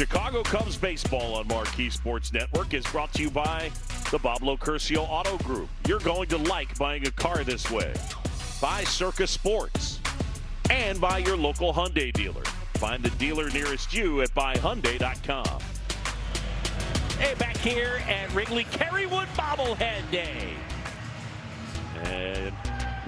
Chicago Cubs baseball on Marquee Sports Network is brought to you by the Bob Locurcio Auto Group. You're going to like buying a car this way. By Circus Sports. And by your local Hyundai dealer. Find the dealer nearest you at buyhyundai.com. Hey, back here at Wrigley Kerrywood Bobblehead Day. And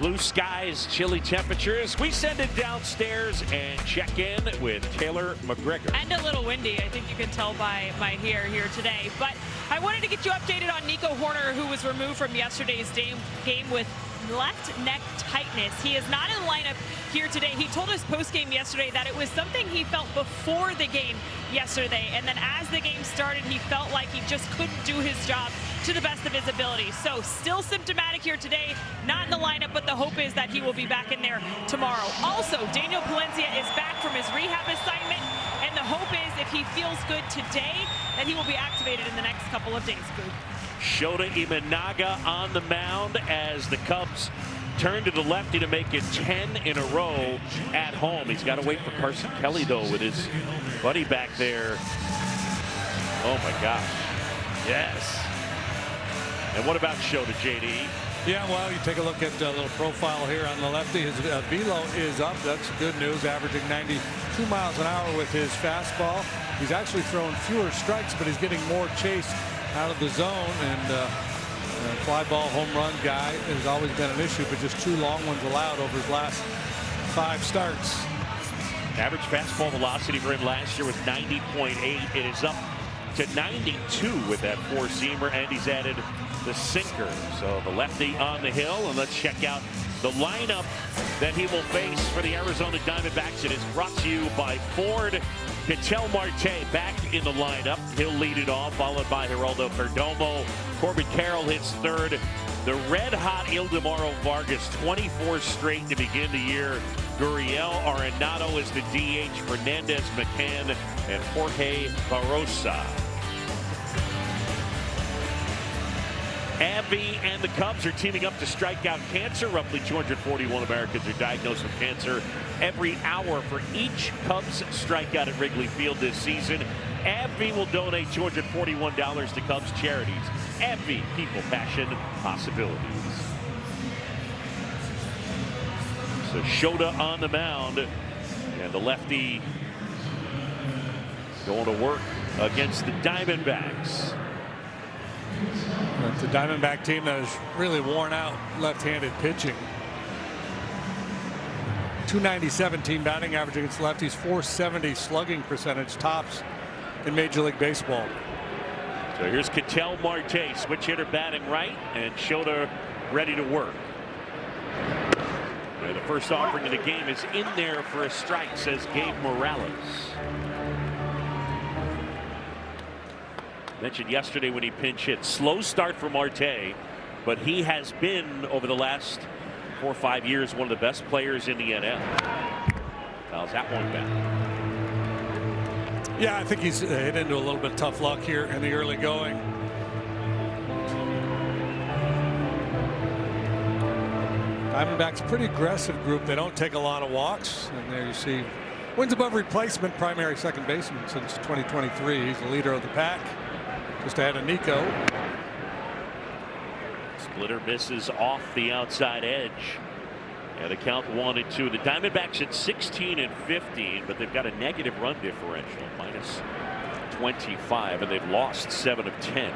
blue skies, chilly temperatures. We send it downstairs and check in with Taylor McGregor. And a little windy, I think you can tell by my hair here today. But I wanted to get you updated on Nico Horner, who was removed from yesterday's game with left neck tightness. He is not in the lineup here today. He told us post-game yesterday that it was something he felt before the game yesterday, and then as the game started, he felt like he just couldn't do his job to the best of his ability. So still symptomatic here today, not in the lineup, but the hope is that he will be back in there tomorrow. Also, Daniel Palencia is back from his rehab assignment, and the hope is if he feels good today, that he will be activated in the next couple of days. Good. Shota Imanaga on the mound as the Cubs turn to the lefty to make it 10 in a row at home. He's got to wait for Carson Kelly, though, with his buddy back there. Oh, my gosh. Yes. And what about Shota, JD? Yeah, well, you take a look at a little profile here on the lefty. His velo is up. That's good news, averaging 92 miles an hour with his fastball. He's actually thrown fewer strikes, but he's getting more chase out of the zone, and fly ball home run guy has always been an issue, but just 2 long ones allowed over his last 5 starts. Average fastball velocity for him last year was 90.8. It is up to 92 with that 4-seamer, and he's added the sinker. So the lefty on the hill, and let's check out the lineup that he will face for the Arizona Diamondbacks. It is brought to you by Ford. Ketel Marte back in the lineup. He'll lead it off, followed by Geraldo Perdomo. Corbin Carroll hits third. The red-hot Ildemaro Vargas, 24 straight to begin the year. Gurriel Arenado is the DH. Fernandez, McCann, and Jorge Barrosa. AbbVie and the Cubs are teaming up to strike out cancer. Roughly 241 Americans are diagnosed with cancer every hour. For each Cubs strikeout at Wrigley Field this season, AbbVie will donate $241 to Cubs charities. AbbVie, people, passion, possibilities. So Shota on the mound, and the lefty going to work against the Diamondbacks. It's a Diamondback team that has really worn out left-handed pitching. 297 team batting average against lefties, 470 slugging percentage, tops in Major League Baseball. So here's Ketel Marte, switch hitter batting right, and Shota ready to work. And the first offering of the game is in there for a strike, says Gabe Morales. Mentioned yesterday when he pinch hit. Slow start for Marte, but he has been, over the last 4 or 5 years, one of the best players in the NL. How's that one back? Yeah, I think he's hit into a little bit of tough luck here in the early going. Diamondbacks, pretty aggressive group. They don't take a lot of walks, and there you see wins above replacement, primary second baseman since 2023. He's the leader of the pack, just ahead of Nico. Splitter misses off the outside edge, and a count 1-2. The Diamondbacks at 16 and 15, but they've got a negative run differential, minus 25, and they've lost 7 of 10.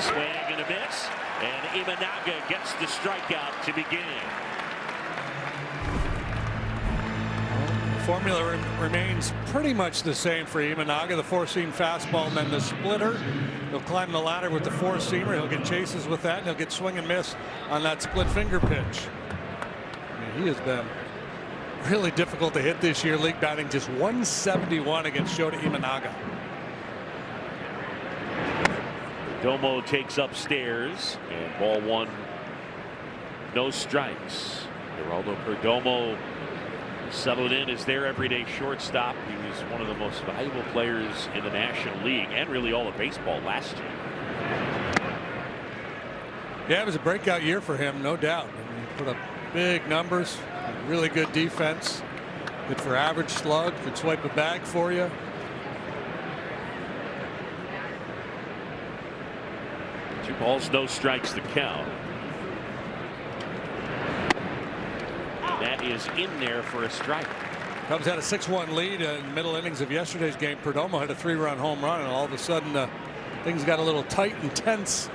Swing and a miss, and Imanaga gets the strikeout to begin. Formula remains pretty much the same for Imanaga. The 4-seam fastball and then the splitter. He'll climb the ladder with the 4-seamer. He'll get chases with that, and he'll get swing and miss on that split finger pitch. I mean, he has been really difficult to hit this year. League batting just 171 against Shota Imanaga. Domo takes upstairs, and ball 1, no strikes. Geraldo Perdomo settled in as their everyday shortstop. He was one of the most valuable players in the National League and really all of baseball last year. Yeah, it was a breakout year for him, no doubt. I mean, he put up big numbers, really good defense. Good for average slug. Could swipe a bag for you. Two balls, no strikes to count. And that is in there for a strike. Cubs had a 6-1 lead in the middle innings of yesterday's game. Perdomo had a 3-run home run, and all of a sudden things got a little tight and tense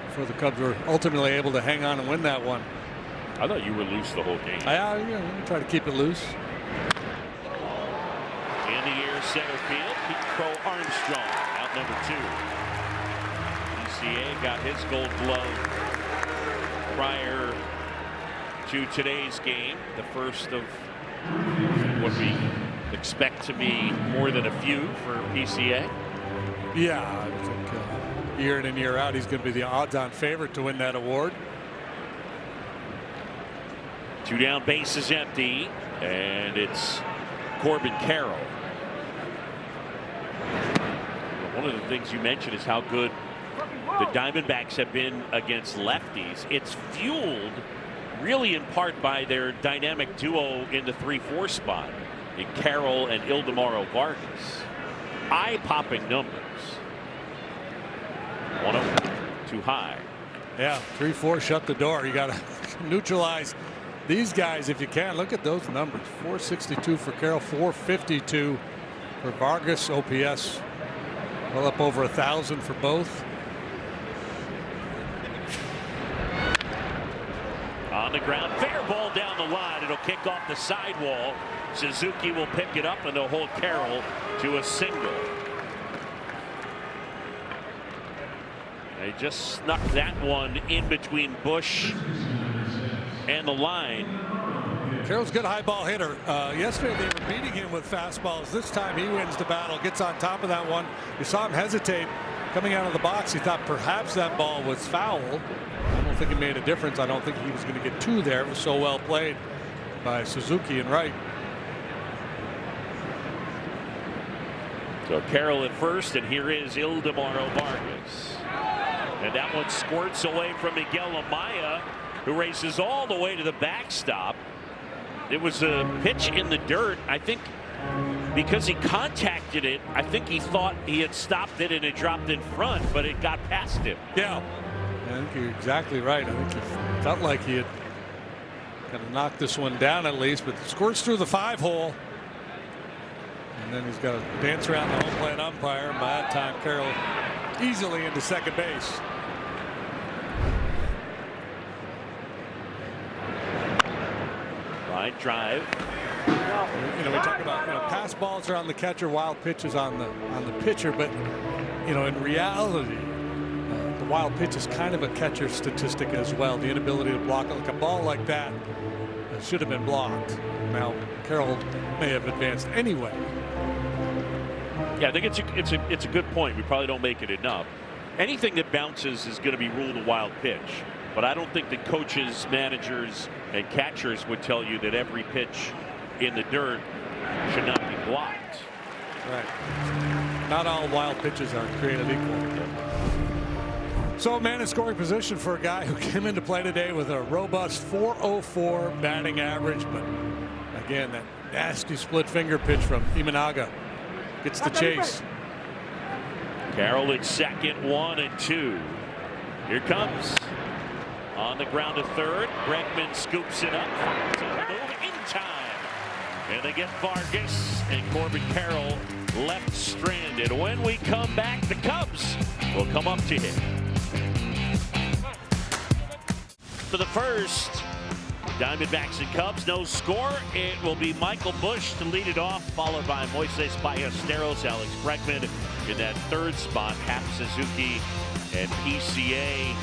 before the Cubs were ultimately able to hang on and win that one. I thought you were loose the whole game. We try to keep it loose. In the air, center field, Crow Armstrong out number 2. PCA got his Gold Glove prior to today's game, the first of what we expect to be more than a few for PCA. Yeah, I think year in and year out he's going to be the odds-on favorite to win that award. 2 down, bases empty, and it's Corbin Carroll. One of the things you mentioned is how good the Diamondbacks have been against lefties. It's fueled really in part by their dynamic duo in the 3-4 spot in Carroll and Ildemaro Vargas. Eye-popping numbers. 1-0, too high. Yeah, 3-4 shut the door. You got to neutralize these guys if you can. Look at those numbers. 462 for Carroll, 452 for Vargas. OPS well up over 1,000 for both. On the ground, fair ball down the line. It'll kick off the sidewall. Suzuki will pick it up and they'll hold Carroll to a single. They just snuck that one in between Bush and the line. Carroll's a good high ball hitter. Yesterday they were beating him with fastballs. This time he wins the battle, gets on top of that one. You saw him hesitate coming out of the box. He thought perhaps that ball was foul. I don't think it made a difference. I don't think he was going to get 2 there. It was so well played by Suzuki and Wright. So Carroll at first, and here is Ildemaro Vargas. And that one squirts away from Miguel Amaya, who races all the way to the backstop. It was a pitch in the dirt. I think because he contacted it, I think he thought he had stopped it and it dropped in front, but it got past him. Yeah. I think you're exactly right. I think he felt like he had kind of knocked this one down at least, but squirts through the 5-hole. And then he's got to dance around the home plate umpire. And by that time, Carroll easily into second base. Line drive. We talk about pass balls are on the catcher, wild pitches on the pitcher, but in reality, the wild pitch is kind of a catcher statistic as well. The inability to block it, like a ball like that should have been blocked. Now Carroll may have advanced anyway. Yeah, I think it's a good point. We probably don't make it enough. Anything that bounces is going to be ruled a wild pitch, but I don't think that coaches, managers, and catchers would tell you that every pitch in the dirt should not be blocked. Right. Not all wild pitches are created equal. So man in scoring position for a guy who came into play today with a robust .404 batting average, but again that nasty split finger pitch from Imanaga gets the chase. Carroll at second, 1 and 2. Here comes on the ground to third. Bregman scoops it up. Move in time. And they get Vargas and Corbin Carroll left stranded. When we come back, the Cubs will come up to him. For the first, Diamondbacks and Cubs, no score. It will be Michael Busch to lead it off, followed by Moises Ballesteros, Alex Bregman in that third spot. Hap, Suzuki, and PCA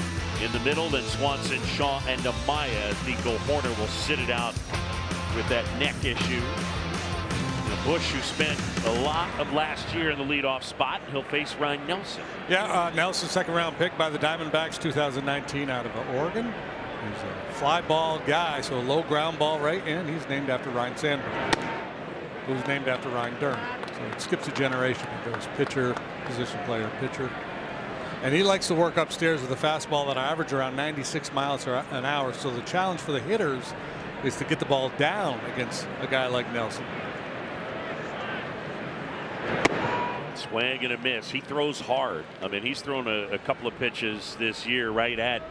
in the middle. Then Swanson, Shaw, and Amaya as Nico Horner will sit it out with that neck issue. Busch, who spent a lot of last year in the leadoff spot, he'll face Ryan Nelson. Yeah, Nelson, second-round pick by the Diamondbacks, 2019, out of Oregon. He's a fly ball guy, so a low ground ball right, and he's named after Ryan Sandberg, who's named after Ryan Dern. So it skips a generation. It goes pitcher, position player, pitcher. And he likes to work upstairs with a fastball that average around 96 miles an hour. So the challenge for the hitters is to get the ball down against a guy like Nelson. Swing and a miss. He throws hard. I mean, he's thrown a couple of pitches this year right at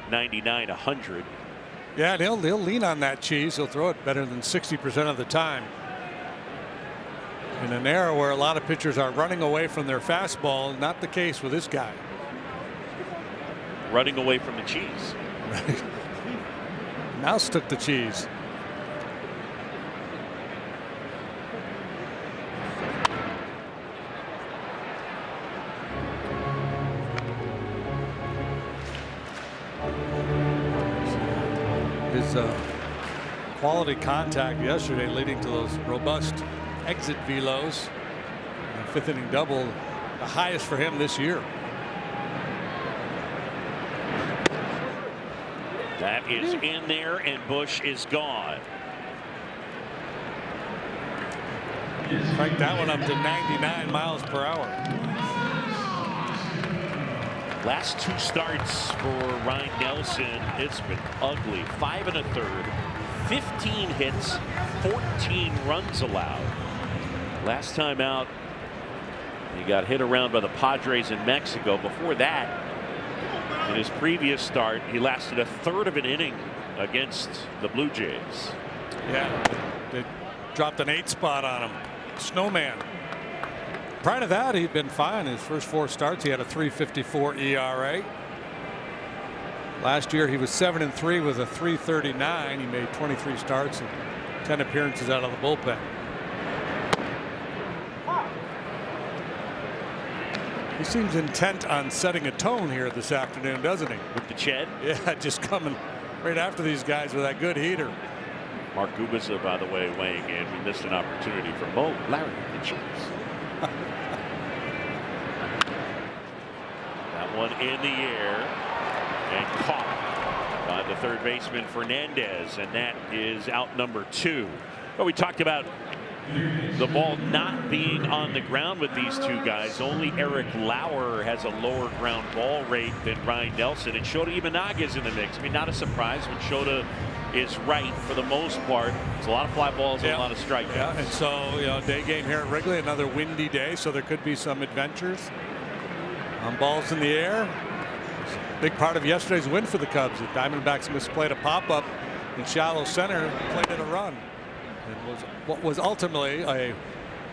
99, 100. Yeah, and he'll lean on that cheese. He'll throw it better than 60% of the time. In an era where a lot of pitchers are running away from their fastball, not the case with this guy. Running away from the cheese. Right. Mouse took the cheese. His quality contact yesterday leading to those robust exit velos. And a 5th inning double, the highest for him this year. That is in there, and Bush is gone. Cranked that one up to 99 miles per hour. Last 2 starts for Ryan Nelson, it's been ugly. 5 1/3, 15 hits, 14 runs allowed. Last time out, he got hit around by the Padres in Mexico. Before that, in his previous start, he lasted a 1/3 of an inning against the Blue Jays. Yeah, they dropped an 8 spot on him. Snowman. Prior to that, he'd been fine. His first 4 starts, he had a 3.54 ERA. Last year, he was 7-3 with a 3.39. He made 23 starts and 10 appearances out of the bullpen. He seems intent on setting a tone here this afternoon, doesn't he? With the Ched? Yeah, just coming right after these guys with that good heater. Mark Gubiza, by the way, weighing in. We missed an opportunity for Mo Larry pitchers. That one in the air and caught by the third baseman Fernandez, and that is out number 2. But we talked about the ball not being on the ground with these 2 guys. Only Eric Lauer has a lower ground ball rate than Ryan Nelson, and Shota Imanaga's in the mix. I mean, not a surprise when Shota is right for the most part. There's a lot of fly balls and a lot of strikeouts. Yeah, and so, you know, day game here at Wrigley, another windy day, so there could be some adventures on balls in the air. Big part of yesterday's win for the Cubs. The Diamondbacks misplayed a pop-up in shallow center, played it a run. It was what was ultimately a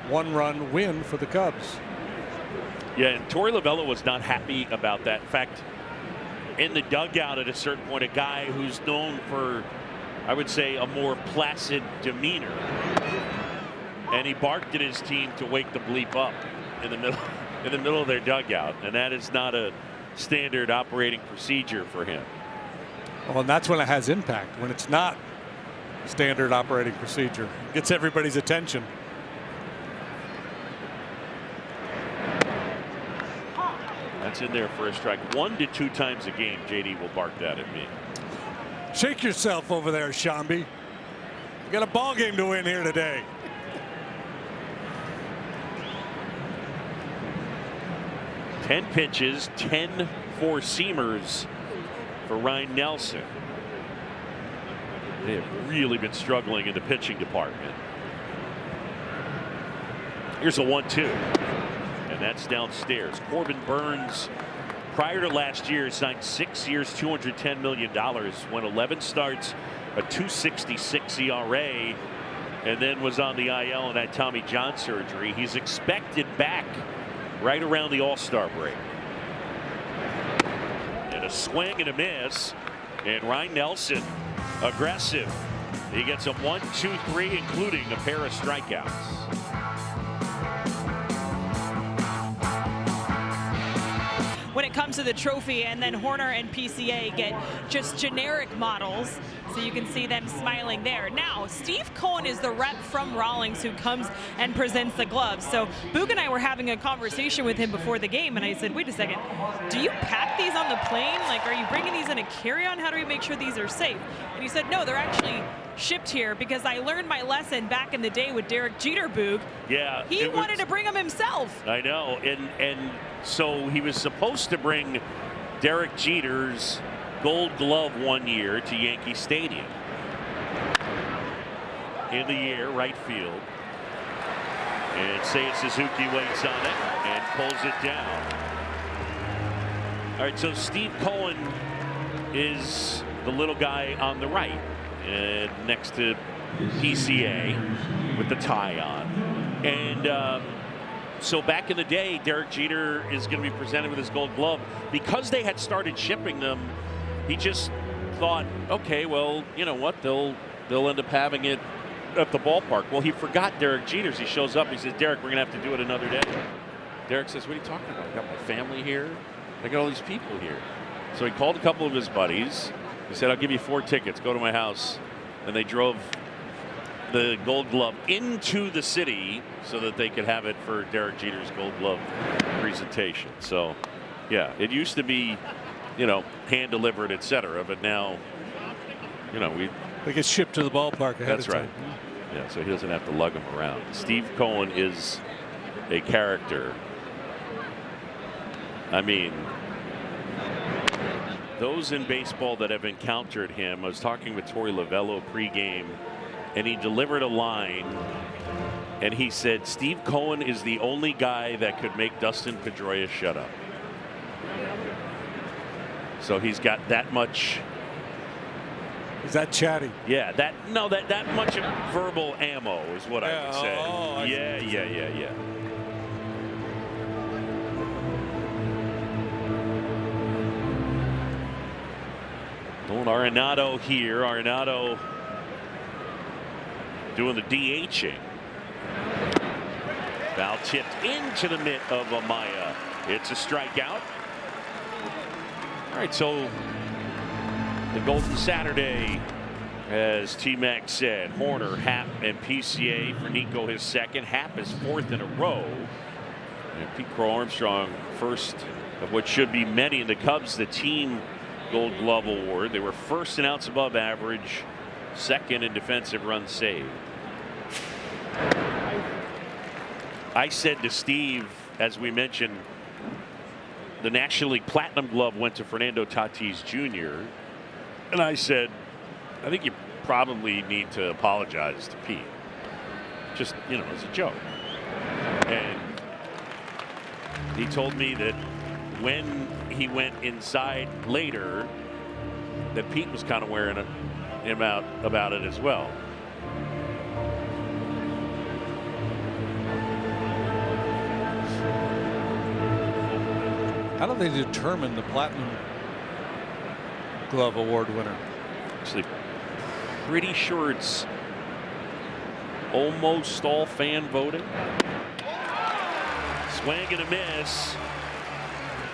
1-run win for the Cubs. Yeah, and Torey Lovullo was not happy about that. In fact, in the dugout at a certain point, a guy who's known for, I would say, a more placid demeanor, and he barked at his team to wake the bleep up in the middle of their dugout, and that is not a standard operating procedure for him. Well, and that's when it has impact. When it's not standard operating procedure, it gets everybody's attention. That's in there for a strike. 1 to 2 times a game, JD will bark that at me. Shake yourself over there, Shambi. You got a ball game to win here today. Ten pitches, 10 four-seamers for Ryan Nelson. They have really been struggling in the pitching department. Here's a 1-2, and that's downstairs. Corbin Burns, prior to last year, signed 6 years, $210 million, went 11 starts, a 2.66 ERA, and then was on the IL and had Tommy John surgery. He's expected back right around the All-Star break. And a swing and a miss, and Ryan Nelson aggressive. He gets a 1, 2, 3, including a pair of strikeouts. When it comes to the trophy, and then Horner and PCA get just generic models, so you can see them smiling there. Now, Steve Cohen is the rep from Rawlings who comes and presents the gloves. So Boog and I were having a conversation with him before the game, and I said, wait a second, do you pack these on the plane? Like, are you bringing these in a carry-on? How do we make sure these are safe? And he said, no, they're actually shipped here because I learned my lesson back in the day with Derek Jeter, Boog. Yeah. He wanted to bring them himself. I know, and so he was supposed to bring Derek Jeter's Gold Glove one year to Yankee Stadium. In the air, right field. And Seiya Suzuki waits on it and pulls it down. All right, so Steve Cohen is the little guy on the right, next to PCA with the tie on. And so back in the day, Derek Jeter is going to be presented with his Gold Glove. Because they had started shipping them, he just thought, okay, well, you know what, they'll end up having it at the ballpark. Well, he forgot Derek Jeter's. He shows up, he says, Derek, we're going to have to do it another day. Derek says, what are you talking about? I got my family here. I got all these people here. So he called a couple of his buddies. He said, I'll give you 4 tickets. Go to my house. And they drove the Gold Glove into the city so that they could have it for Derek Jeter's Gold Glove presentation. So, yeah, it used to be, you know, hand delivered, etc. But now, you know, they get shipped to the ballpark ahead of time. That's right. Yeah, so he doesn't have to lug them around. Steve Cohen is a character. I mean, those in baseball that have encountered him, I was talking with Torey Lovello pregame, and he delivered a line, and he said, Steve Cohen is the only guy that could make Dustin Pedroia shut up. So he's got that much. Is that chatty? Yeah, that much verbal ammo is what I would say. Yeah. Nolan Arenado here. Arenado doing the DHing. Foul tipped into the mitt of Amaya. It's a strikeout. All right, so the Golden Saturday, as T-Mac said, Horner, Happ, and PCA for Nico his second. Happ is 4th in a row. And Pete Crow Armstrong, first of what should be many in the Cubs, the team Gold Glove Award. They were first in outs above average, second in defensive runs saved. I said to Steve, as we mentioned, the National League Platinum Glove went to Fernando Tatis Jr. And I said, I think you probably need to apologize to Pete. Just, you know, as a joke. And he told me that when he went inside later, that Pete was kind of wearing him out about it as well. How do they determine the Platinum Glove Award winner? Actually, pretty sure it's almost all fan voting. Swing and a miss.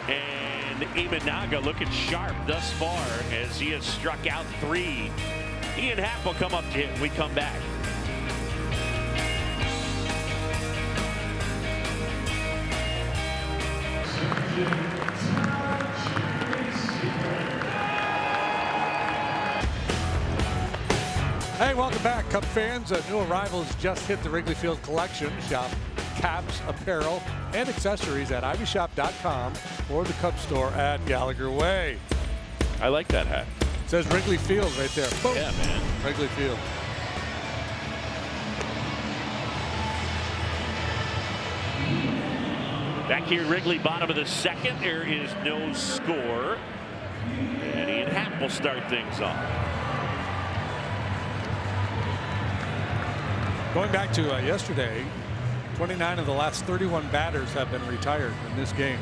And Imanaga looking sharp thus far as he has struck out 3. Ian Happ will come up to him when we come back. Hey, welcome back, Cub fans. New arrivals just hit the Wrigley Field collection. Shop caps, apparel, and accessories at ivyshop.com or the Cub store at Gallagher Way. I like that hat. It says Wrigley Field right there. Boom. Yeah, man. Wrigley Field. Back here, Wrigley, bottom of the second. There is no score. And Ian Happ will start things off. Going back to yesterday, 29 of the last 31 batters have been retired in this game.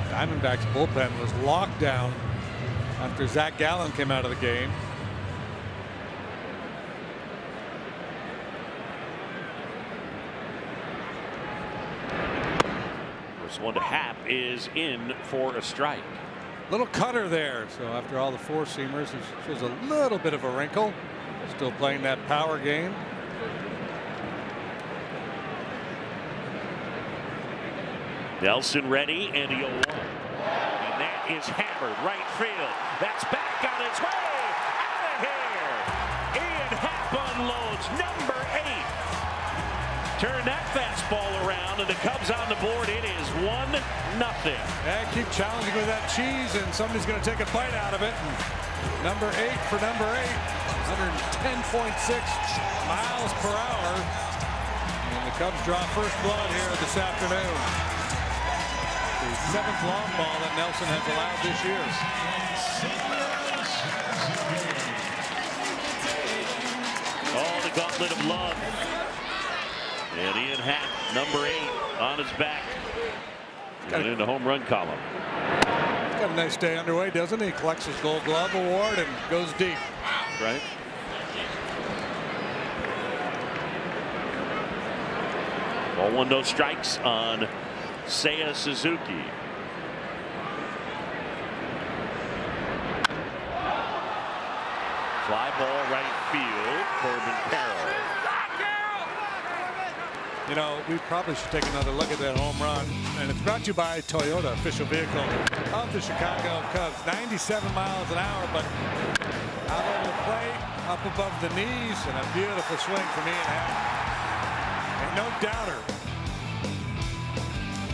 Diamondbacks bullpen was locked down after Zach Gallen came out of the game. First one to Happ is in for a strike. Little cutter there. So after all the 4-seamers, it shows a little bit of a wrinkle. Still playing that power game. Nelson ready, and he'll walk. And that is hammered right field. That's back on its way. Out of here. Ian Happ unloads number 8. Turn that fastball around, and the Cubs on the board. It is 1-0. Yeah, keep challenging with that cheese, and somebody's going to take a bite out of it. Number 8 for number 8. 110.6 miles per hour. And the Cubs draw first blood here this afternoon. The 7th long ball that Nelson has allowed this year. Oh, the gauntlet of love. And Ian Happ, number 8, on his back. And in the home run column. He's got a nice day underway, doesn't he? He collects his Gold Glove award and goes deep. Right. Ball 1, no strikes on Seiya Suzuki. Fly ball right field. Corbin Carroll. You know, we probably should take another look at that home run. And it's brought to you by Toyota, official vehicle of the Chicago Cubs. 97 miles an hour, but out over the plate, up above the knees, and a beautiful swing from Ian Happ. And no doubter.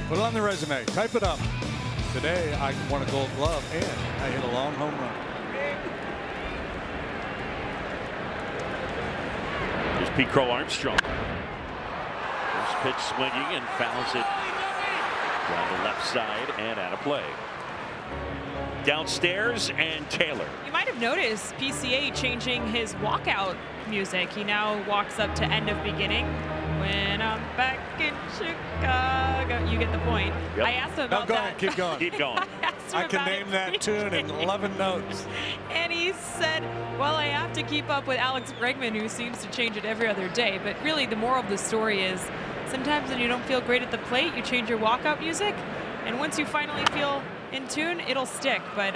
Put it on the resume. Type it up. Today, I won a Gold Glove, and I hit a long home run. Here's Pete Crow Armstrong. First pitch swinging and fouls it down the left side and out of play. Downstairs and Taylor. You might have noticed PCA changing his walkout music. He now walks up to end of beginning. When I'm back in Chicago. You get the point. Yep. I asked him about go that. Ahead, keep going. Keep going. I can name that tune in 11 notes. And he said, well, I have to keep up with Alex Bregman, who seems to change it every other day. But really, the moral of the story is sometimes when you don't feel great at the plate, you change your walkout music. And once you finally feel in tune, it'll stick. But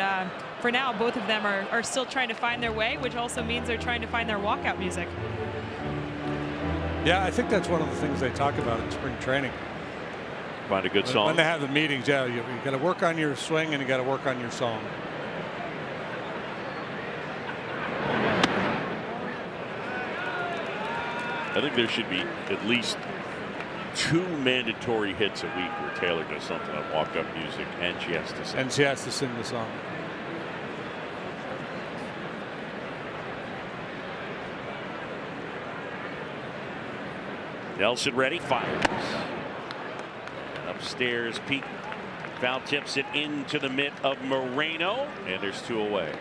for now, both of them are still trying to find their way, which also means they're trying to find their walkout music. Yeah, I think that's one of the things they talk about in spring training. Find a good song. When they have the meetings, yeah, you got to work on your swing and you got to work on your song. I think there should be at least 2 mandatory hits a week where Taylor does something on walk-up music and she has to sing. And she has to sing the song. Nelson ready, fires. Upstairs, Pete foul tips it into the mitt of Moreno, and there's 2 away.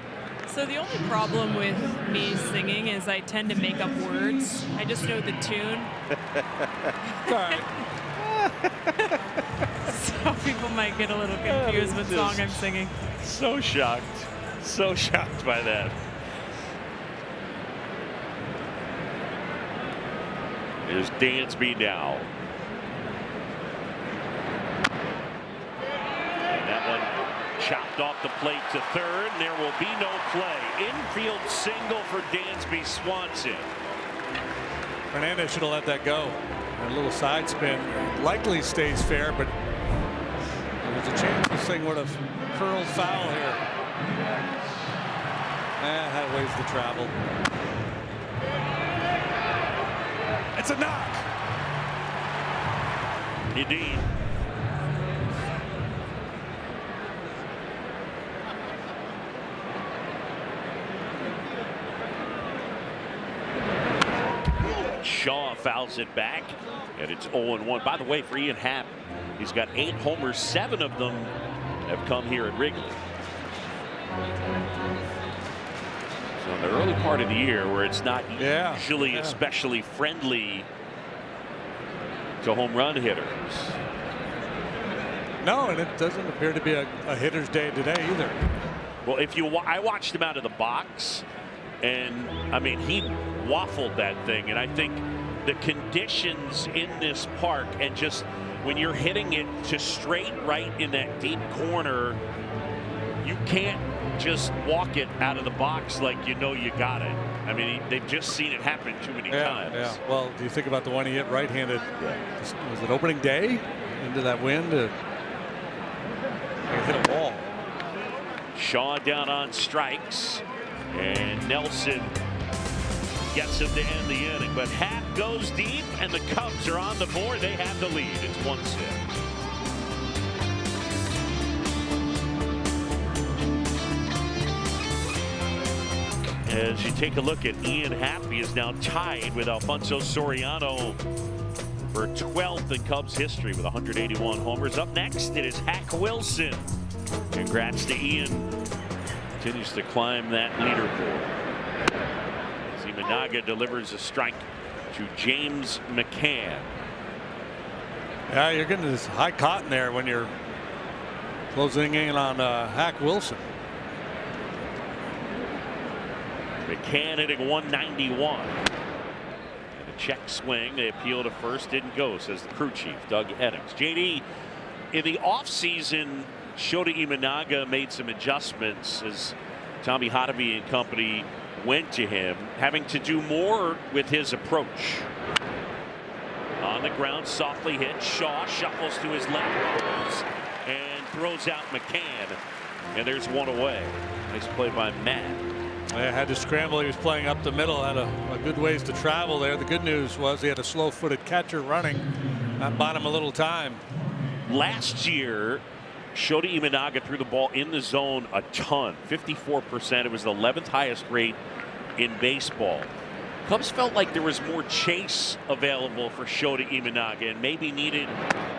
So the only problem with me singing is I tend to make up words. I just know the tune. All right. So people might get a little confused what song I'm singing. So shocked by that. There's Dansby now. And that one chopped off the plate to third, and there will be no play. Infield single for Dansby Swanson. Fernandez should have let that go. A little side spin. Likely stays fair, but there's a chance this thing would have curled foul here. That ways to travel. It's a knock. Indeed. Shaw fouls it back, and it's 0-1. By the way, for Ian Happ, he's got 8 homers. 7 of them have come here at Wrigley. So in the early part of the year, where it's not usually especially friendly to home run hitters. No, and it doesn't appear to be a hitter's day today either. Well, I watched him out of the box, and I mean, he waffled that thing, and I think the conditions in this park, and just when you're hitting it to straight right in that deep corner, you can't just walk it out of the box like you know you got it. I mean, they've just seen it happen too many times. Yeah. Well, do you think about the one he hit right-handed? Was it opening day into that wind? Hit a wall. Shaw down on strikes, and Nelson gets him to end the inning. But Happ goes deep, and the Cubs are on the board. They have the lead. It's 1-6. As you take a look at Ian Happ, he is now tied with Alfonso Soriano for 12th in Cubs history with 181 homers. Up next, it is Hack Wilson. Congrats to Ian. Continues to climb that leaderboard. As Imanaga delivers a strike to James McCann. Yeah, you're getting this high cotton there when you're closing in on Hack Wilson. McCann hitting 191. And a check swing. They appeal to first. Didn't go, says the crew chief, Doug Eddings. JD, in the offseason, Shota Imanaga made some adjustments as Tommy Hotovy and company went to him, having to do more with his approach. On the ground, softly hit. Shaw shuffles to his left and throws out McCann. And there's one away. Nice play by Matt. I had to scramble. He was playing up the middle, had a good ways to travel there. The good news was he had a slow-footed catcher running. That bought him a little time. Last year, Shota Imanaga threw the ball in the zone a ton, 54%. It was the 11th highest rate in baseball. Cubs felt like there was more chase available for Shota Imanaga and maybe needed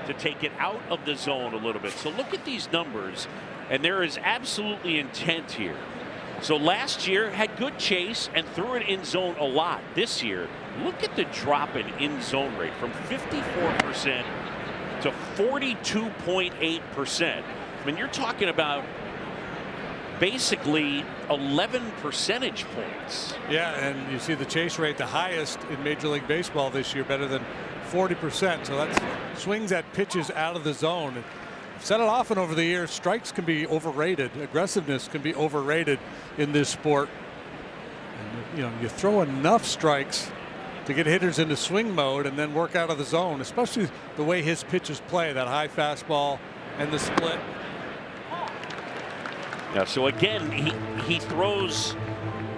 to take it out of the zone a little bit. So look at these numbers, and there is absolutely intent here. So last year had good chase and threw it in zone a lot. This year, look at the drop in zone rate from 54% to 42.8%. I mean, you're talking about basically 11 percentage points. Yeah, and you see the chase rate, the highest in Major League Baseball this year, better than 40%. So that's swings at pitches out of the zone. I've said it often over the years, strikes can be overrated. Aggressiveness can be overrated in this sport. And, you throw enough strikes to get hitters into swing mode and then work out of the zone, especially the way his pitches play, that high fastball and the split. Yeah, so again, he throws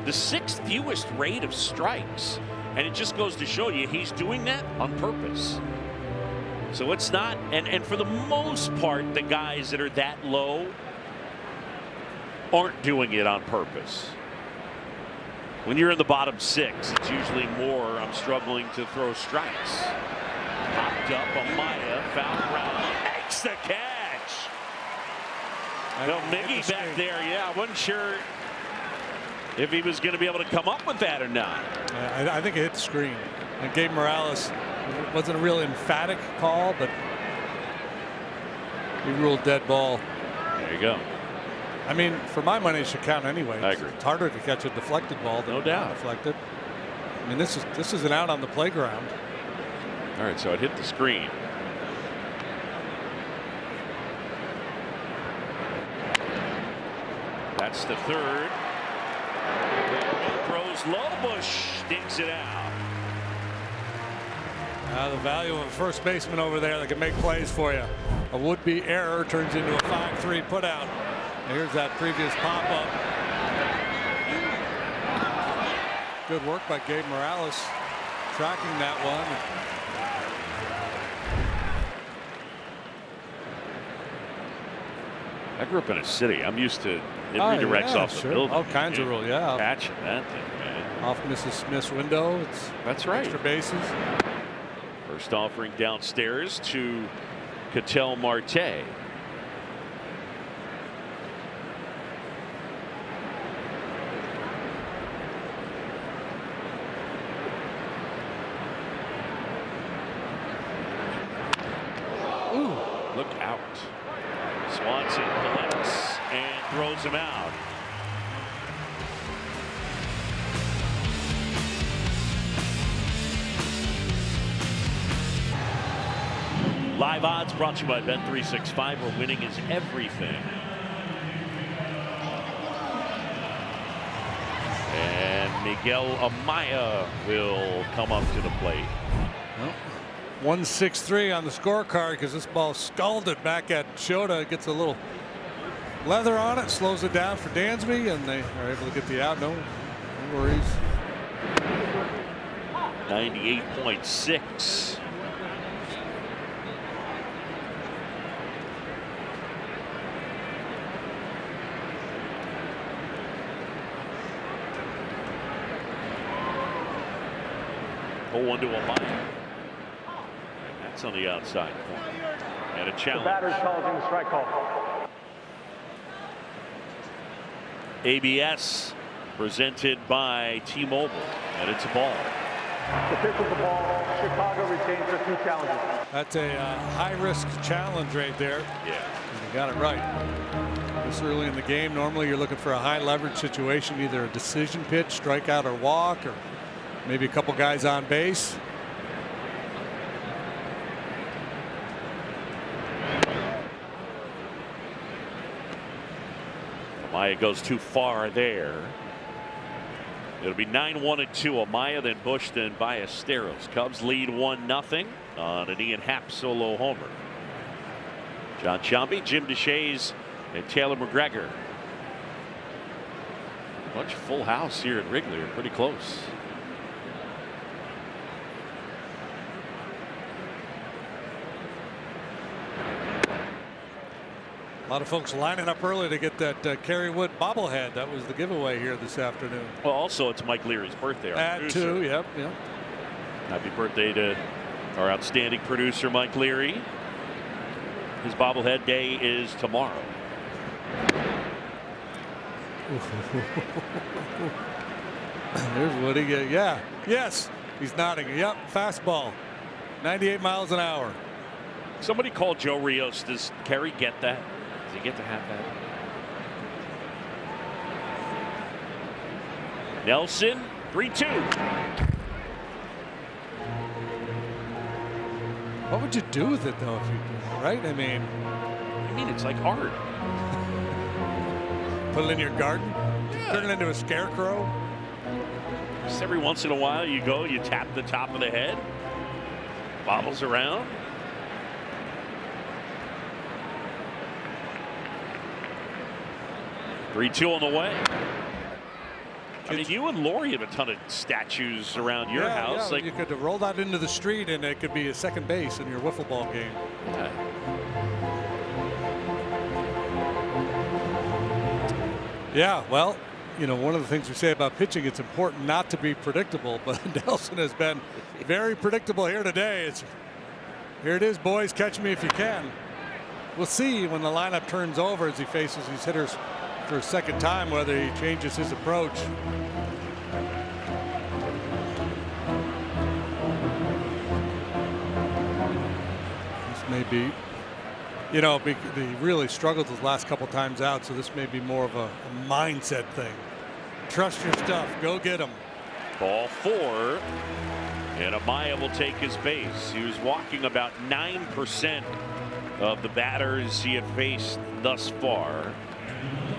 the 6th fewest rate of strikes, and it just goes to show you he's doing that on purpose. So it's not, and for the most part, the guys that are that low aren't doing it on purpose. When you're in the bottom 6, it's usually more, I'm struggling to throw strikes. Popped up, Amaya, foul ground, makes the catch. No, Miggy back there, yeah, I wasn't sure if he was going to be able to come up with that or not. I think it hit the screen. And Gabe Morales, wasn't a real emphatic call, but he ruled dead ball. There you go. I mean, for my money, it should count anyway. I agree. It's harder to catch a deflected ball than no doubt. Deflected. I mean, this is an out on the playground. All right, so it hit the screen. That's the third. Throws low, Bush digs it out. The value of a first baseman over there that can make plays for you. A would-be error turns into a 5-3 putout. Here's that previous pop-up. Good work by Gabe Morales tracking that one. I grew up in a city. I'm used to it redirects off the building. All kinds of rules, yeah. Catching that thing, man. Off Mrs. Smith's window. That's right. Extra bases. First offering downstairs to Ketel Marte. Ooh. Look out. Swanson collects and throws him out. Live odds brought to you by Bet365, where winning is everything. And Miguel Amaya will come up to the plate. Well, 1-6-3 on the scorecard because this ball scalded back at Shota. It gets a little leather on it, slows it down for Dansby, and they are able to get the out. No worries. 98.6. One to Amaya. That's on the outside corner. And a challenge. The batter's challenging the strike call. ABS presented by T-Mobile, and it's a ball. The pitch is the ball. Chicago retains their 2 challenges. That's a high-risk challenge right there. Yeah. You got it right. This early in the game, normally you're looking for a high-leverage situation, either a decision pitch, strikeout or walk, or maybe a couple guys on base. Amaya goes too far there. It'll be 9-1 and 2. Amaya, then Bush, then Ballesteros. Cubs lead 1-0 on an Ian Happ solo homer. John Sciambi, Jim DeShays, and Taylor McGregor. Much full house here at Wrigley. Are pretty close. A lot of folks lining up early to get that Kerry Wood bobblehead. That was the giveaway here this afternoon. Well, also it's Mike Leary's birthday. At 2, yep. Happy birthday to our outstanding producer, Mike Leary. His bobblehead day is tomorrow. There's Woody. Yeah. Yes. He's nodding. Yep. Fastball. 98 miles an hour. Somebody called Joe Rios. Does Kerry get that? Does he get to have that? Nelson, 3-2. What would you do with it, though, if you did, right? I mean, it's like art. Put it in your garden? Yeah. Turn it into a scarecrow? Just every once in a while you go, you tap the top of the head, bobbles around. Three-two on the way. I mean, you and Lori have a ton of statues around your house. Yeah, you could roll that into the street and it could be a second base in your wiffle ball game. Yeah, well, you know, one of the things we say about pitching, it's important not to be predictable, but Nelson has been very predictable here today. Here it is, boys, catch me if you can. We'll see when the lineup turns over as he faces these hitters for a second time whether he changes his approach. This may be, you know, he really struggled those last couple times out, so this may be more of a mindset thing. Trust your stuff. Go get him. Ball 4, and Amaya will take his base. He was walking about 9% of the batters he had faced thus far.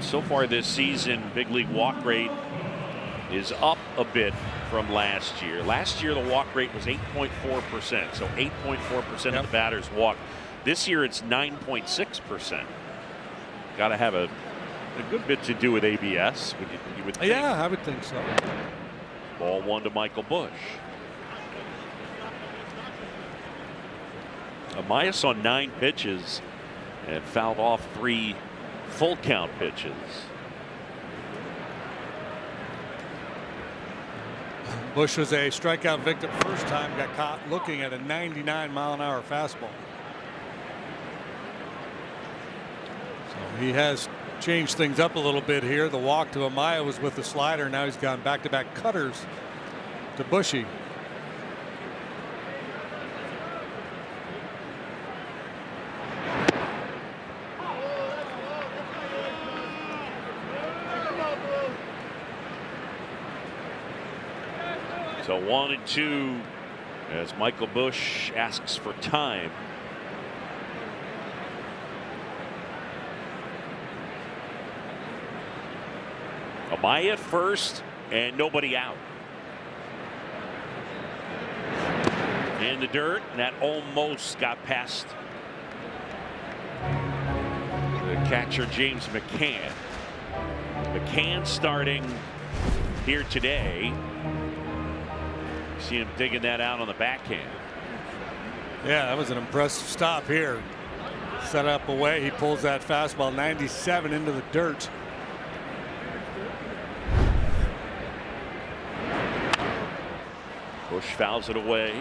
So far this season, big league walk rate is up a bit from last year. Last year, the walk rate was 8.4%, so 8.4% of the batters walked. This year, it's 9.6%. Got to have a good bit to do with ABS. You would think. Yeah, I would think so. Ball 1 to Michael Bush. Amaya saw 9 pitches and fouled off 3 full count pitches. Bush was a strikeout victim first time, got caught looking at a 99-mile-an-hour fastball. So he has changed things up a little bit here. The walk to Amaya was with the slider. Now he's gone back-to-back cutters to Bushy. So 1-2 as Michael Bush asks for time. Amaya at first and nobody out. In the dirt, and that almost got past the catcher James McCann. McCann starting here today. See him digging that out on the backhand. Yeah, that was an impressive stop here. Set up away. He pulls that fastball 97 into the dirt. Bush fouls it away.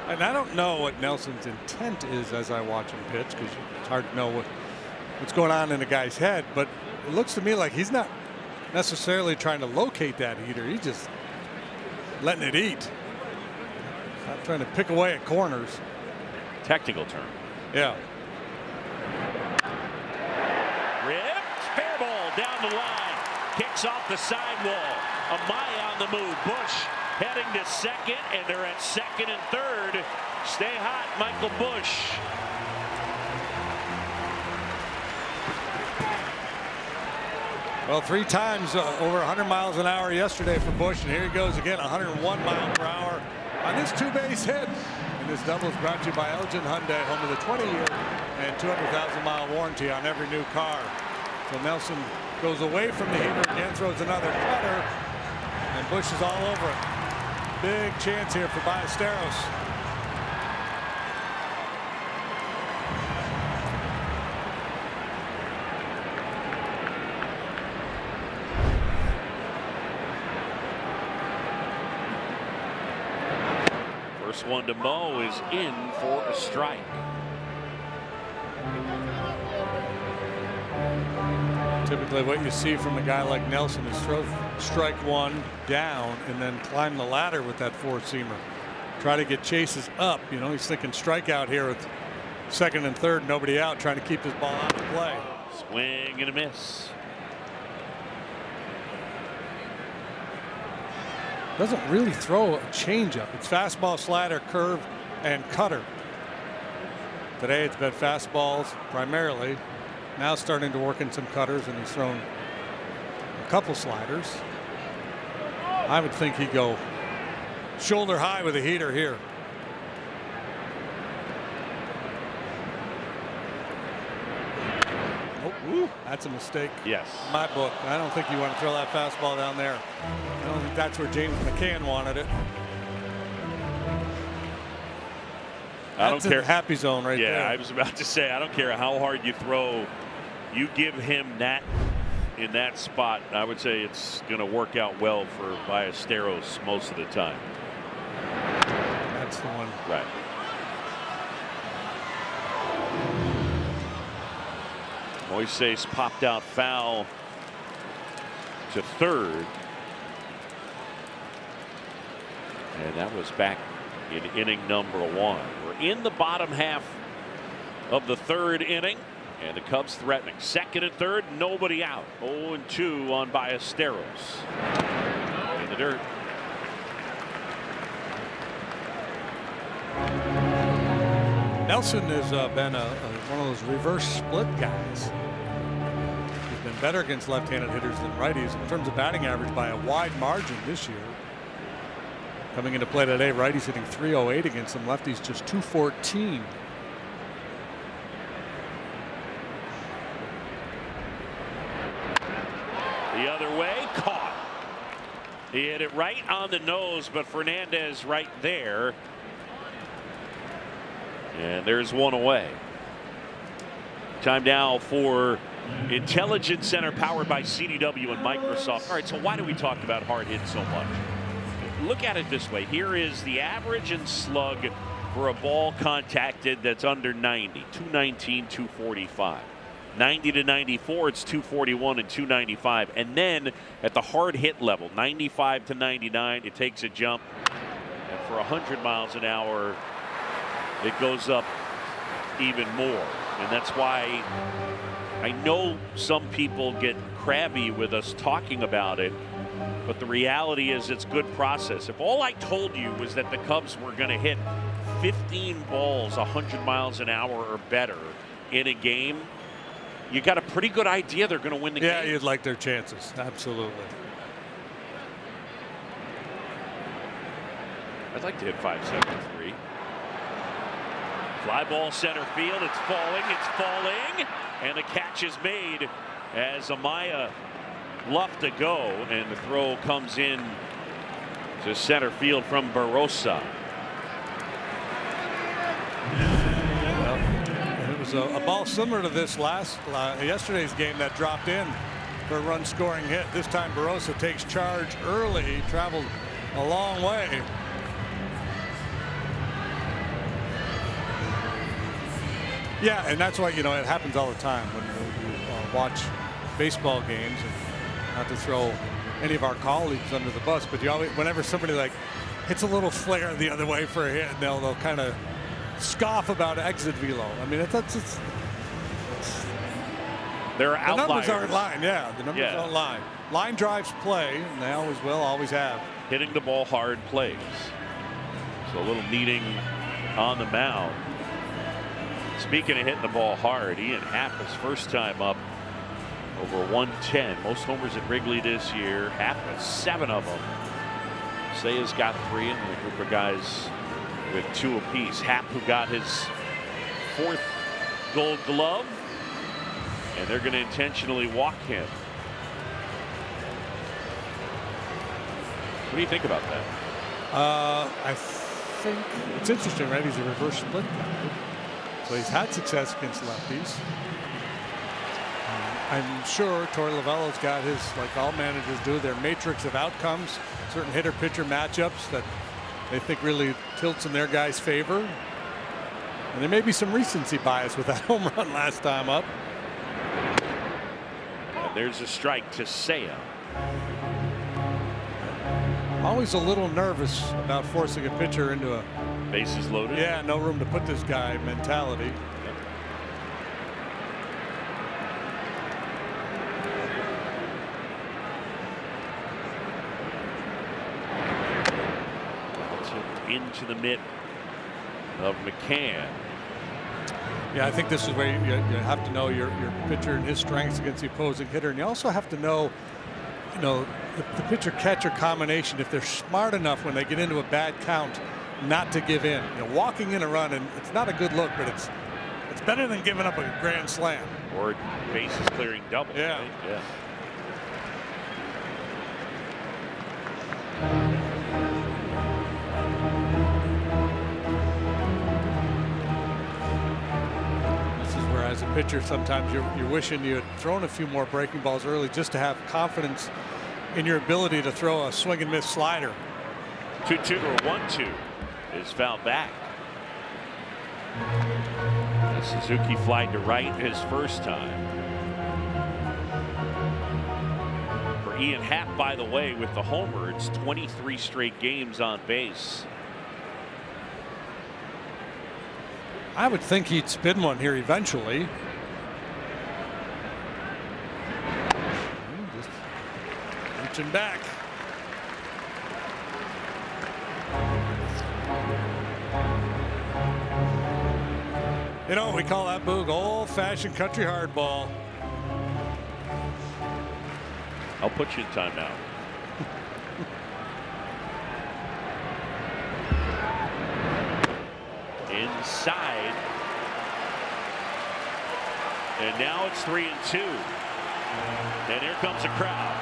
And I don't know what Nelson's intent is as I watch him pitch, because it's hard to know what's going on in a guy's head. But it looks to me like he's not necessarily trying to locate that heater. He's just letting it eat. Not trying to pick away at corners. Technical term. Yeah. Ripped, fair ball down the line. Kicks off the sidewall. Amaya on the move. Bush heading to second, and they're at second and third. Stay hot, Michael Bush. Well, 3 times over 100 miles an hour yesterday for Bush, and here he goes again, 101 miles per hour on this 2-base hit. And this double is brought to you by Elgin Hyundai, home of the 20-year and 200,000-mile warranty on every new car. So Nelson goes away from the heater again, throws another cutter, and Bush is all over it. Big chance here for Ballesteros. First one to Mo is in for a strike. Typically what you see from a guy like Nelson is throw strike one down and then climb the ladder with that 4-seamer. Try to get chases up. You know, he's thinking strikeout here with second and third, nobody out, trying to keep his ball out of play. Swing and a miss. Doesn't really throw a changeup. It's fastball, slider, curve, and cutter. Today it's been fastballs primarily. Now starting to work in some cutters, and he's thrown a couple sliders. I would think he'd go shoulder high with a heater here. Oh, that's a mistake. Yes. In my book. I don't think you want to throw that fastball down there. I don't think that's where James McCann wanted it. I don't care. Happy zone right there. Yeah, I was about to say, I don't care how hard you throw. You give him that in that spot, I would say it's going to work out well for Ballesteros most of the time. That's the one. Right. Moises popped out foul to third. And that was back in inning number 1. We're in the bottom half of the third inning, and the Cubs threatening. Second and third, nobody out. 0-2 on Ballesteros. In the dirt. Nelson has been one of those reverse split guys. He's been better against left-handed hitters than righties in terms of batting average by a wide margin this year. Coming into play today, righties hitting .308 against them, lefties just .214. The other way, caught. He hit it right on the nose, but Fernandez right there. And there's one away. Time now for Intelligence Center powered by CDW and Microsoft. All right, so why do we talk about hard hits so much? Look at it this way. Here is the average and slug for a ball contacted that's under 90. 219, 245. 90 to 94, it's 241 and 295. And then at the hard hit level, 95 to 99, it takes a jump. And for 100 miles an hour, it goes up even more. And that's why I know some people get crabby with us talking about it, but the reality is it's good process. If all I told you was that the Cubs were going to hit 15 balls 100 miles an hour or better in a game, you got a pretty good idea they're going to win the game. Yeah, you'd like their chances. Absolutely. I'd like to hit 573. Fly ball center field. It's falling, and the catch is made as Amaya left to go, and the throw comes in to center field from Barossa. Well, it was a ball similar to this yesterday's game that dropped in for a run scoring hit. This time Barossa takes charge early. He traveled a long way. Yeah, and that's why, you know, it happens all the time when we watch baseball games, and not to throw any of our colleagues under the bus, but you always, whenever somebody like hits a little flare the other way for a hit, and they'll kind of scoff about exit velo. I mean, there are outliers. The numbers aren't lying. Yeah, the numbers don't lie. Line drives play, and they always will, always have. Hitting the ball hard plays. So a little kneading on the mound. Speaking of hitting the ball hard, Ian Happ, his first time up over 110. Most homers at Wrigley this year. Happ has 7 of them. Saya's got 3, and a group of guys with 2 apiece. Happ, who got his 4th Gold Glove, and they're going to intentionally walk him. What do you think about that? I think it's interesting, right? He's a reverse split guy, so he's had success against lefties. I'm sure Torey Lovullo's got his, like all managers do, their matrix of outcomes, certain hitter-pitcher matchups that they think really tilts in their guy's favor. And there may be some recency bias with that home run last time up. And there's a strike to Saya. Always a little nervous about forcing a pitcher into a bases loaded. Yeah, no room to put this guy mentality. Into the mitt of McCann. Yeah, I think this is where you have to know your pitcher and his strengths against the opposing hitter, and you also have to know, you know, the pitcher-catcher combination. If they're smart enough when they get into a bad count, not to give in. You know, walking in a run, and it's not a good look, but it's better than giving up a grand slam or bases clearing double. Yeah. Right? Yeah. As a pitcher, sometimes you're wishing you had thrown a few more breaking balls early just to have confidence in your ability to throw a swing and miss slider. 2-2 or 1-2 is fouled back. Suzuki flied to right his first time. For Ian Happ, by the way, with the homer, it's 23 straight games on base. I would think he'd spin one here eventually. Just reaching back. You know, we call that Boog old-fashioned country hardball. I'll put you in timeout. Inside, and now it's 3-2, and here comes a crowd.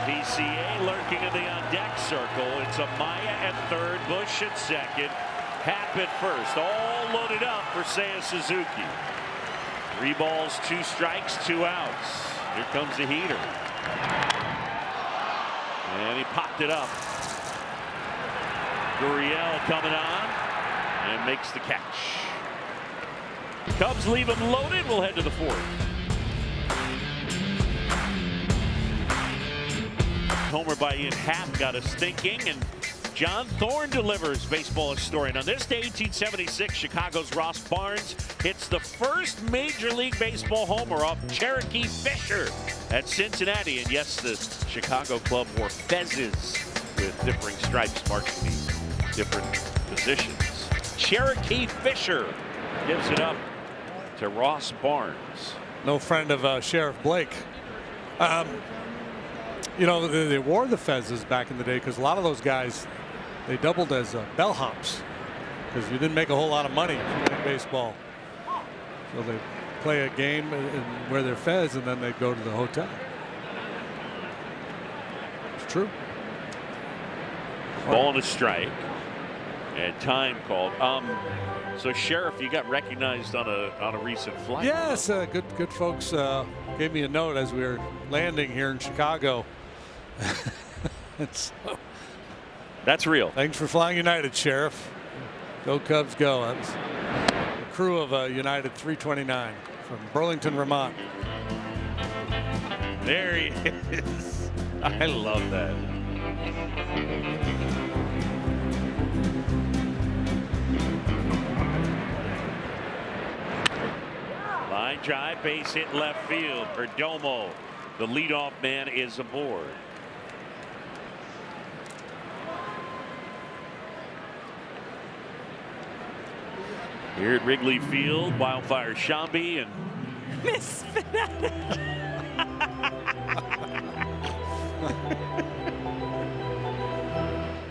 PCA lurking in the on-deck circle. It's Amaya at third, Bush at second, Happ at first, all loaded up for Seiya Suzuki. 3 balls, 2 strikes, 2 outs. Here comes the heater, and he popped it up. Gurriel coming on and makes the catch. Cubs leave him loaded. We'll head to the 4th. Homer by Ian Happ got us thinking, and John Thorne delivers baseball historian. On this day, 1876, Chicago's Ross Barnes hits the first Major League Baseball homer off Cherokee Fisher at Cincinnati. And yes, the Chicago club wore fezzes with differing stripes marking the different positions. Cherokee Fisher gives it up to Ross Barnes. No friend of Sheriff Blake. You know, they wore the fezzes back in the day because a lot of those guys, they doubled as bellhops because you didn't make a whole lot of money in baseball. So they play a game and wear their fez, and then they go to the hotel. It's true. Ball and a strike. And time called. So Sheriff, you got recognized on a recent flight. Yes, good folks gave me a note as we were landing here in Chicago. That's real. Thanks for flying United, Sheriff. Go Cubs, go. crew of United 329 from Burlington, Vermont. There he is. I love that. Line drive, base hit left field. Perdomo, the leadoff man, is aboard. Here at Wrigley Field, Wildfire Shambi and Miss Fanatic.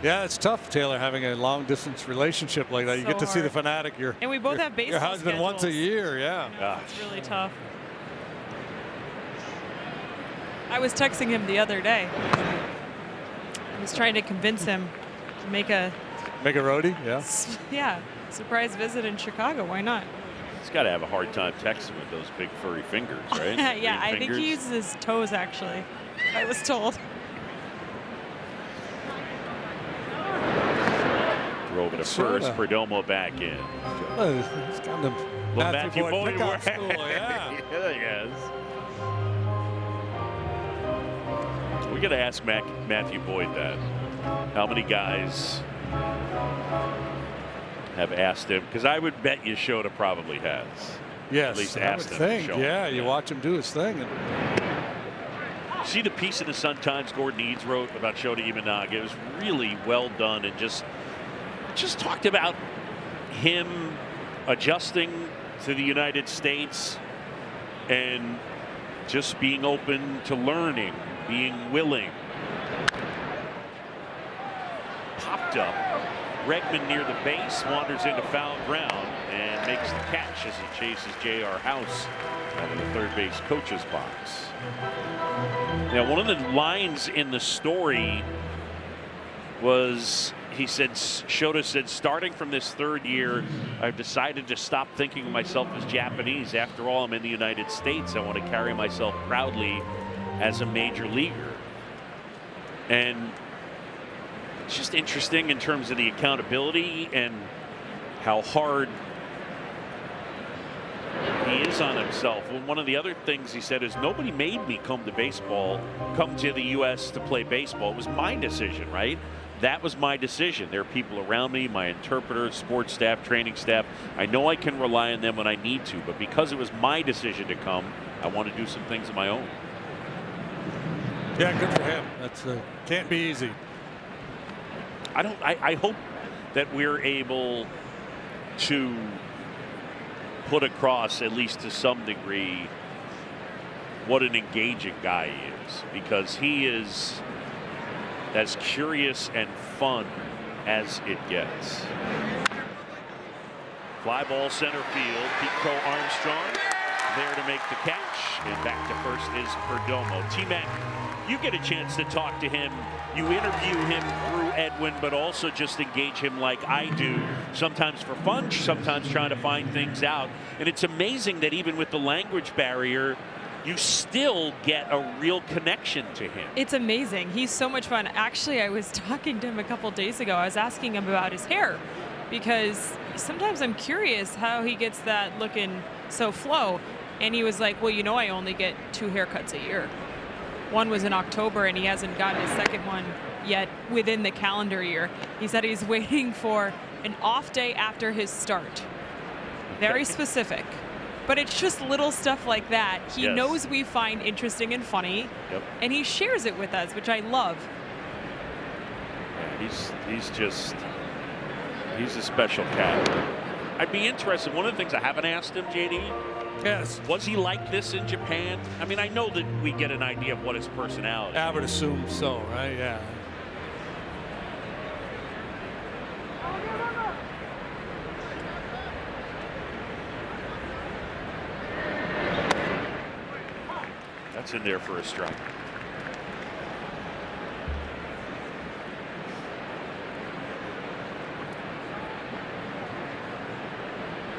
Yeah, it's tough, Taylor, having a long-distance relationship like that. You So get to see the hard. Fanatic. And we both have baseball your husband once a schedules. year, yeah. gosh. It's really tough. I was texting him the other day. I was trying to convince him to make a roadie, yeah. yeah, surprise visit in Chicago. Why not? He's got to have a hard time texting with those big furry fingers, right? Yeah, Big I think fingers. he uses his toes actually. I was told. Drove it to Sorta. first. Perdomo back in. He's got the Well, Matthew Boyd pickoff work. school, yeah. Yeah, yes. We got to ask Matthew Boyd that. How many guys have asked him? Because I would bet you Shota probably has. Yes, At least I asked would him to think. show him. Yeah, you watch him do his thing. And See the piece in the Sun-Times Gordon Eads wrote about Shota Imanaga. It was really well done and just talked about him adjusting to the United States and just being open to learning, being willing. Popped up. Bregman near the base, wanders into foul ground and makes the catch as he chases J.R. House out of the third base coach's box. Now, one of the lines in the story was, Shota said, starting from this third year, I've decided to stop thinking of myself as Japanese. After all, I'm in the United States. I want to carry myself proudly as a major leaguer. And it's just interesting in terms of the accountability and how hard he is on himself. Well, one of the other things he said is, nobody made me come to the U.S. to play baseball. It was my decision, right? That was my decision. There are people around me, my interpreter, sports staff, training staff. I know I can rely on them when I need to, but because it was my decision to come, I want to do some things of my own. yeah, good for him. That's can't be easy. I hope that we're able to put across, at least to some degree, what an engaging guy he is, because he is as curious and fun as it gets. Fly ball center field. Pico Armstrong there to make the catch, and back to first is Perdomo. T-Mac, you get a chance to talk to him. You interview him through Edwin, but also just engage him like I do, sometimes for fun, sometimes trying to find things out. And it's amazing that even with the language barrier, you still get a real connection to him. It's amazing. He's so much fun. Actually, I was talking to him a couple days ago. I was asking him about his hair because sometimes I'm curious how he gets that looking so flow. And he was like, well, you know, I only get 2 haircuts a year. One was in October, and he hasn't gotten his second one yet within the calendar year. He said he's waiting for an off day after his start. Very specific. But it's just little stuff like that. He Yes. knows we find interesting and funny, Yep. and he shares it with us, which I love. Yeah, he's a special cat. I'd be interested. One of the things I haven't asked him, JD, Yes. was he like this in Japan? I mean, I know that we get an idea of what his personality is. I would assume so, right? Yeah. That's in there for a strike.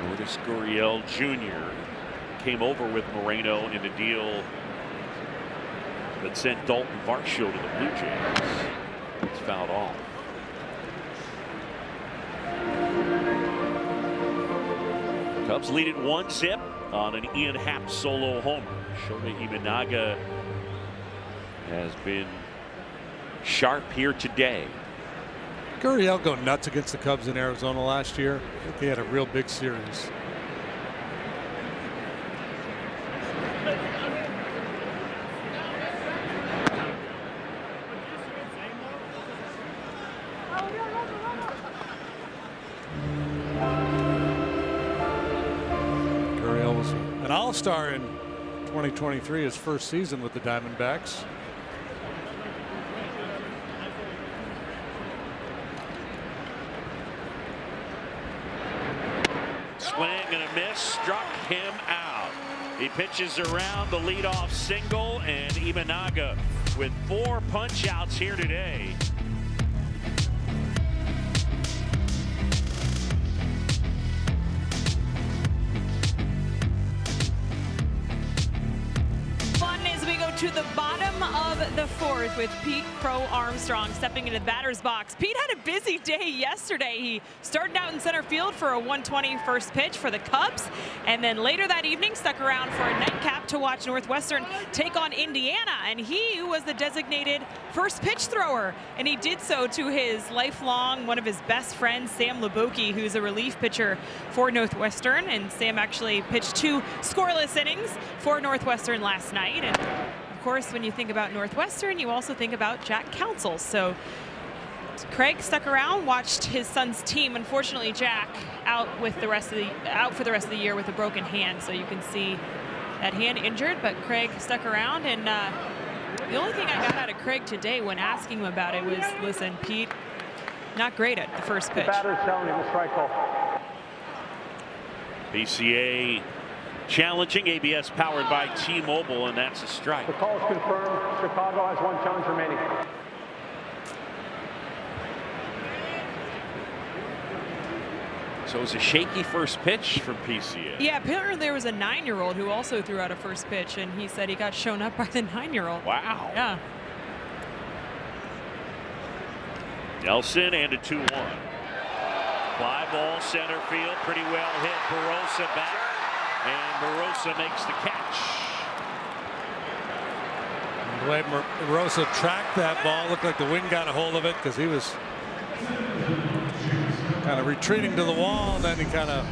Lourdes Gurriel Jr. came over with Moreno in a deal that sent Dalton Varsho to the Blue Jays. It's fouled off. Cubs lead it 1-0 on an Ian Happ solo homer. Shota Imanaga has been sharp here today. Gurriel go nuts against the Cubs in Arizona last year. I think he had a real big series. Gurriel was an all-star in 2023, his first season with the Diamondbacks. Swing and a miss, struck him out. He pitches around the leadoff single, and Imanaga with 4 punch outs here today. To the bottom of the 4th with Pete Crow Armstrong stepping into the batter's box. Pete had a busy day yesterday. He started out in center field for a 120 first pitch for the Cubs, and then later that evening stuck around for a nightcap to watch Northwestern take on Indiana, and he was the designated first pitch thrower, and he did so to his lifelong, one of his best friends, Sam Leboki, who's a relief pitcher for Northwestern, and Sam actually pitched 2 scoreless innings for Northwestern last night. And of course, when you think about Northwestern, you also think about Jack Counsell. So Craig stuck around, watched his son's team. Unfortunately, Jack out for the rest of the year with a broken hand. So you can see that hand injured, but Craig stuck around. And the only thing I got out of Craig today when asking him about it was, listen, Pete, not great at the first pitch. The batter's telling you the strike call. PCA challenging, ABS powered by T-Mobile, and that's a strike. The call is confirmed. Chicago has 1 challenge remaining. So it was a shaky first pitch from PCA. Yeah, apparently there was a 9-year-old who also threw out a first pitch, and he said he got shown up by the 9-year-old. Wow. Yeah. Nelson and a 2-1. Fly ball center field, pretty well hit. Barossa back, and Barossa makes the catch. The way Barossa tracked that ball, looked like the wind got a hold of it because he was kind of retreating to the wall, and then he kind of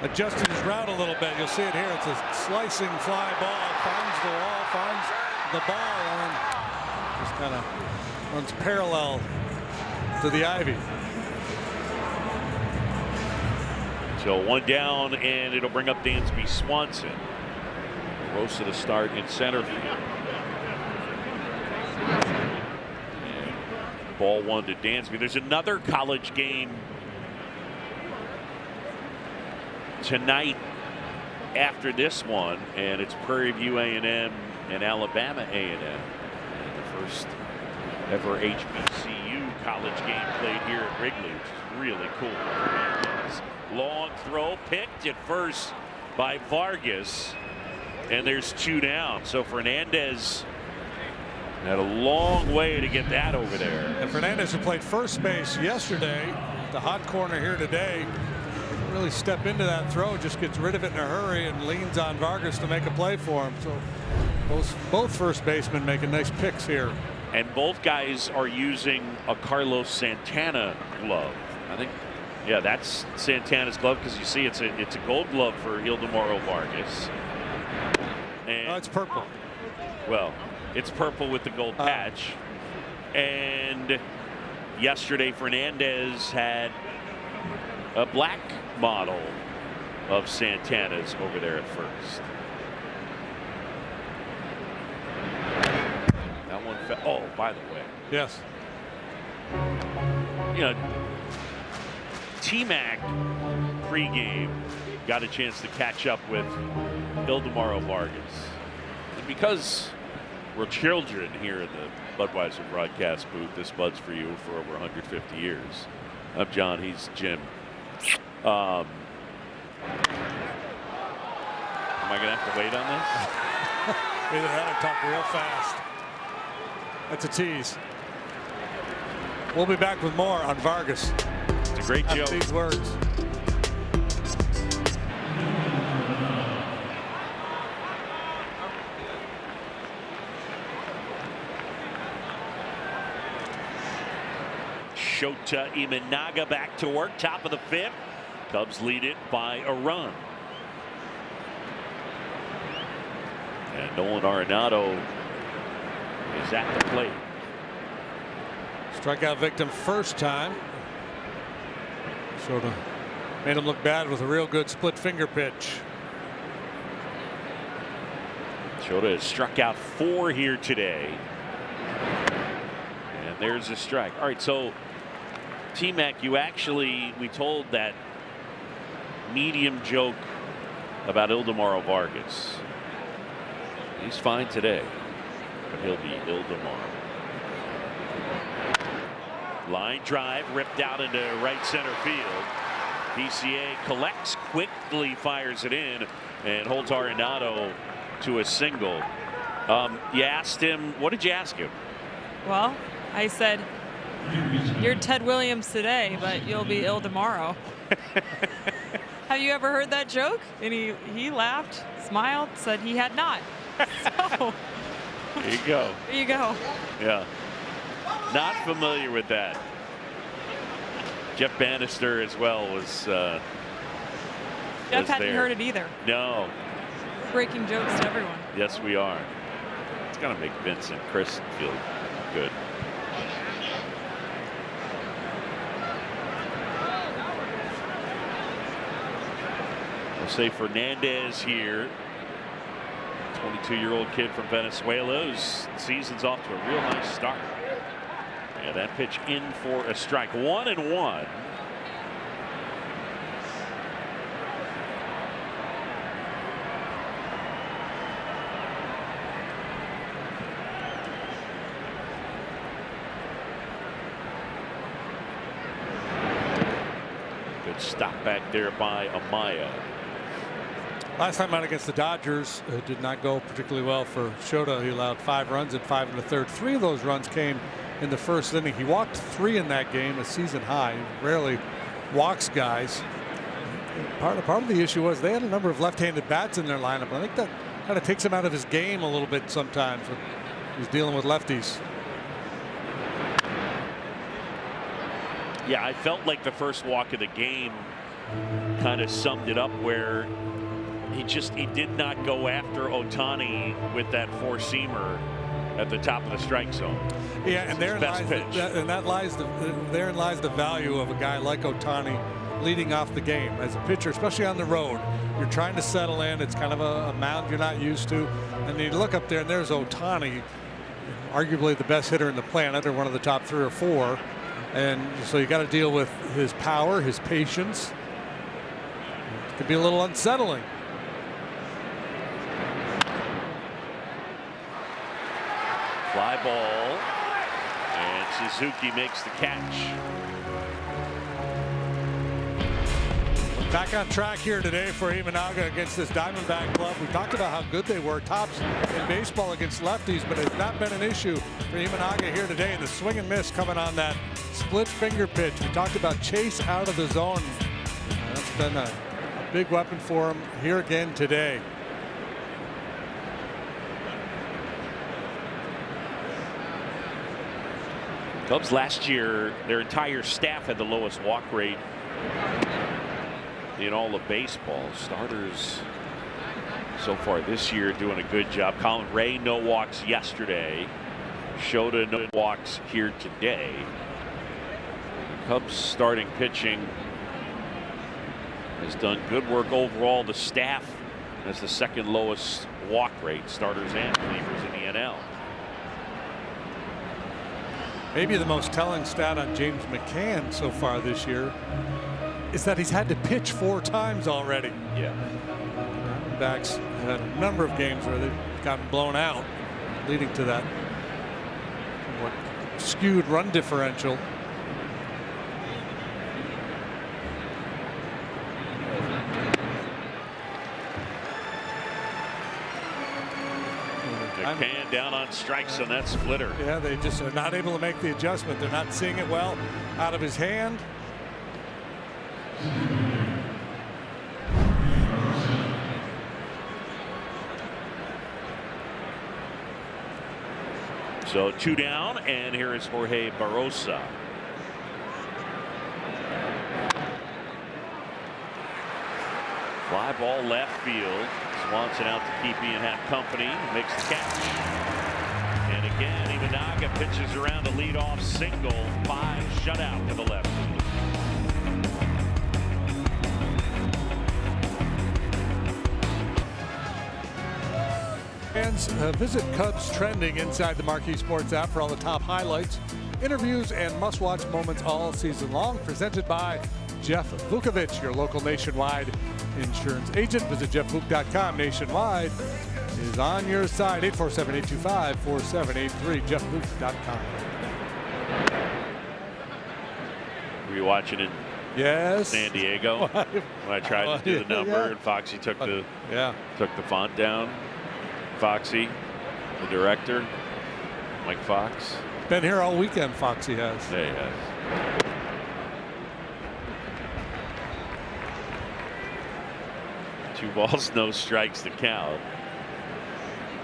adjusted his route a little bit. You'll see it here. It's a slicing fly ball. Finds the wall, finds the ball, and just kind of runs parallel to the ivy. So 1 down, and it'll bring up Dansby Swanson. Barossa to start in center field. Ball 1 to Dansby. There's another college game tonight after this one, and it's Prairie View A&M and Alabama A&M. The first ever HBCU college game played here at Wrigley, which is really cool. Long throw, picked at first by Vargas, and there's 2 down. So Fernandez had a long way to get that over there. And Fernandez, who played first base yesterday, the hot corner here today, doesn't really step into that throw, just gets rid of it in a hurry and leans on Vargas to make a play for him. So both first basemen making nice picks here. And both guys are using a Carlos Santana glove. I think, yeah, that's Santana's glove, because you see it's a gold glove for Ildemaro Vargas. And, it's purple. Well, it's purple with the gold patch. And yesterday Fernandez had a black model of Santana's over there at first. That one fell. Oh, by the way. Yes. You know, T-Mac pregame got a chance to catch up with Ildemaro Vargas. And because we're children here in the Budweiser broadcast booth, this Bud's for you for over 150 years. I'm John, he's Jim. Am I going to have to wait on this? Either that or talk real fast. That's a tease. We'll be back with more on Vargas. It's a great joke. These words. Shota Imanaga back to work, top of the 5th. Cubs lead it by a run. And Nolan Arenado is at the plate. Strikeout victim first time. Shota made him look bad with a real good split finger pitch. Shota has struck out 4 here today. And there's a strike. All right, so T-Mac, we told that medium joke about Ildemaro Vargas. He's fine today, but he'll be ill tomorrow. Line drive ripped out into right center field. PCA collects, quickly fires it in, and holds Arenado to a single. You asked him, what did you ask him? Well, I said, you're Ted Williams today, but you'll be ill tomorrow. Have you ever heard that joke? And he laughed, smiled, said he had not. So there you go. There you go. Yeah. Not familiar with that. Jeff Bannister as well was. Jeff hadn't heard it either. No. Breaking jokes to everyone. Yes, we are. It's gonna make Vince and Chris feel good. Jose Fernandez here, 22-year-old kid from Venezuela, whose season's off to a real nice start. And that pitch in for a strike. 1-1. Good stop back there by Amaya. Last time out against the Dodgers did not go particularly well for Shota. He allowed 5 runs in 5 1/3. 3 of those runs came in the first inning. He walked 3 in that game, a season high. He rarely walks guys. Part of the issue was they had a number of left-handed bats in their lineup. I think that kind of takes him out of his game a little bit sometimes when he's dealing with lefties. Yeah, I felt like the first walk of the game kind of summed it up, where he did not go after Ohtani with that 4-seamer at the top of the strike zone. Yeah, and therein lies the value of a guy like Ohtani leading off the game as a pitcher, especially on the road. You're trying to settle in. It's kind of a mound you're not used to, and you look up there and there's Ohtani, arguably the best hitter in the planet, or one of the top 3 or 4. And so you got to deal with his power, his patience. It could be a little unsettling. Fly ball, and Suzuki makes the catch. Back on track here today for Imanaga against this Diamondback club. We talked about how good they were, tops in baseball against lefties, but it's not been an issue for Imanaga here today. And the swing and miss coming on that split finger pitch. We talked about chase out of the zone. That's been a big weapon for him here again today. Cubs last year, their entire staff had the lowest walk rate in all of baseball. Starters so far this year doing a good job. Colin Ray, no walks yesterday. Shota, no walks here today. Cubs starting pitching has done good work overall. The staff has the 2nd lowest walk rate, starters and relievers in the NL. Maybe the most telling stat on James McCann so far this year is that he's had to pitch 4 times already. Yeah. Diamondbacks had a number of games where they've gotten blown out, leading to that somewhat skewed run differential. McCann down on strikes on that splitter. Yeah, they just are not able to make the adjustment. They're not seeing it well out of his hand. So 2 down, and here is Jorge Barrosa. Fly ball left field. Swanson out to keep Ian Happ company. Makes the catch. And again, Imanaga pitches around a leadoff single. 5 shutout to the left. Fans, visit Cubs Trending inside the Marquee Sports app for all the top highlights, interviews, and must-watch moments all season long. Presented by Jeff Vukovich, your local nationwide insurance agent. Visit jeffvuk.com. Nationwide is on your side. 847-825-4783. jeffvuk.com. Were you watching in San Diego when I tried to do the number and Foxy took the font down? Foxy, the director, Mike Fox. Been here all weekend, Foxy has. Yeah, he has. Two balls, no strikes to count.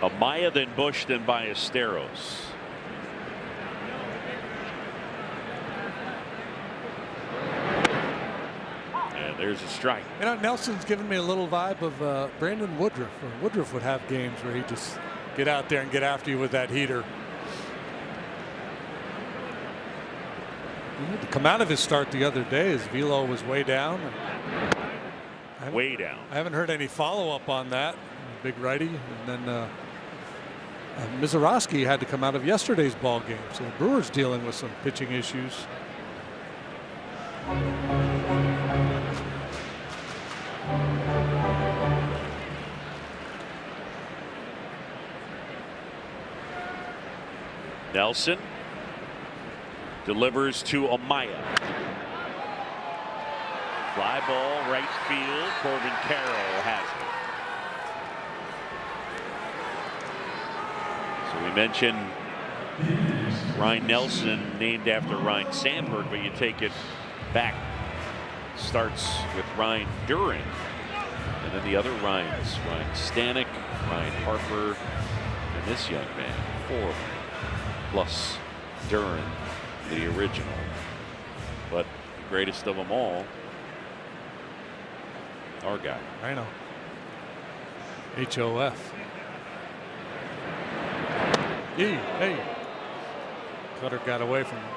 Amaya, then Bush, then Ballesteros. And there's a strike. You know, Nelson's giving me a little vibe of Brandon Woodruff. Woodruff would have games where he just get out there and get after you with that heater. He had to come out of his start the other day. His velo was way down. Way down. I haven't heard any follow-up on that. Big righty. And then Mizorowski had to come out of yesterday's ball game. So the Brewers dealing with some pitching issues. Nelson delivers to Amaya. Fly ball right field. Corbin Carroll has it. So we mentioned Ryan Nelson, named after Ryan Sandberg, but you take it back. Starts with Ryan Duran, and then the other Ryans: Ryan Stanek, Ryan Harper, and this young man. 4 plus Duran, the original, but the greatest of them all, our guy. I know. HOF. Hey. Cutter got away from him.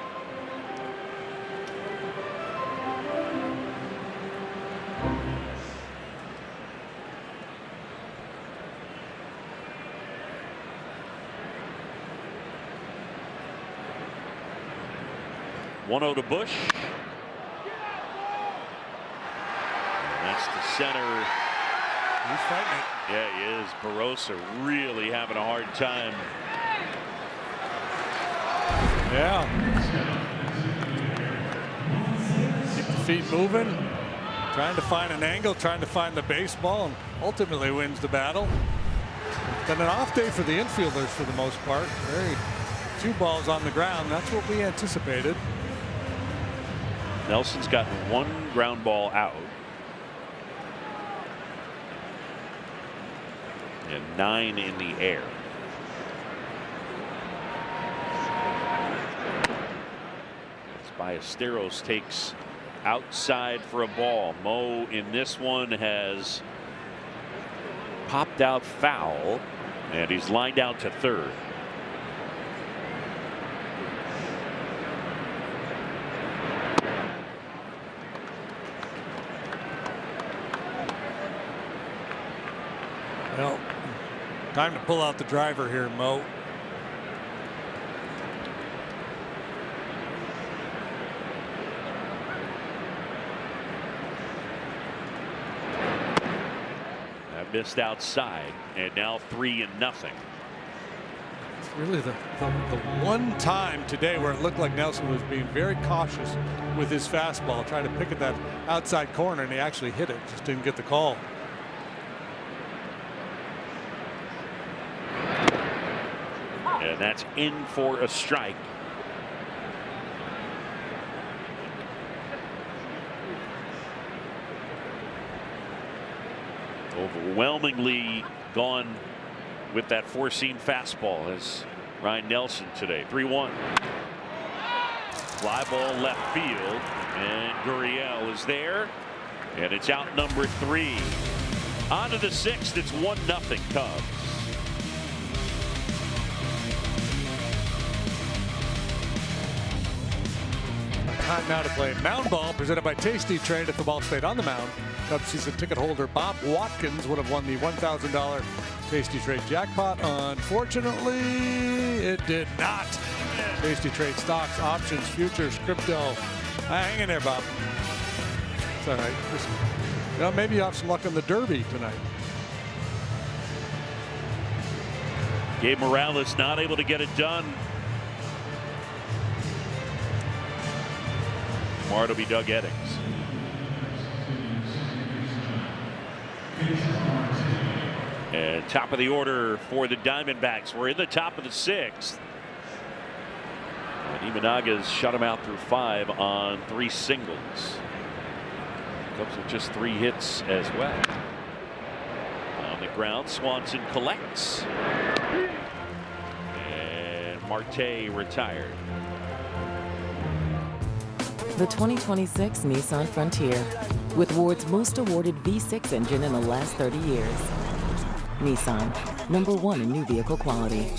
One-0 to Bush. And that's the center. He's fighting it. Yeah, he is. Barossa really having a hard time. Yeah. Keep the feet moving. Trying to find an angle, trying to find the baseball, and ultimately wins the battle. It's been an off day for the infielders for the most part. Very few balls on the ground. That's what we anticipated. Nelson's gotten 1 ground ball out. And 9 in the air. Ballesteros takes outside for a ball. Mo in this one has popped out foul, and he's lined out to third. Well, time to pull out the driver here, Mo. Missed outside, and now 3-0. It's really the one time today where it looked like Nelson was being very cautious with his fastball, trying to pick at that outside corner, and he actually hit it, just didn't get the call. And that's in for a strike. Overwhelmingly gone with that 4-seam fastball as Ryan Nelson today. 3-1. Fly ball left field, and Gurriel is there, and it's out number 3. On to the 6th. It's 1-0 Cubs. Time now to play mound ball, presented by Tasty Trade. If the ball stayed on the mound, Cubs season ticket holder Bob Watkins would have won the $1,000 Tasty Trade jackpot. Unfortunately, it did not. Tasty Trade stocks, options, futures, crypto. Hang in there, Bob. It's all right. Just, maybe you have some luck in the Derby tonight. Gabe Morales not able to get it done. Tomorrow it'll be Doug Eddings. And top of the order for the Diamondbacks. We're in the top of the 6th. And Imanaga's shut him out through 5 on 3 singles. Cubs with just 3 hits as well. On the ground, Swanson collects. And Marte retired. The 2026 Nissan Frontier, with Ward's most awarded V6 engine in the last 30 years. Nissan, #1 in new vehicle quality.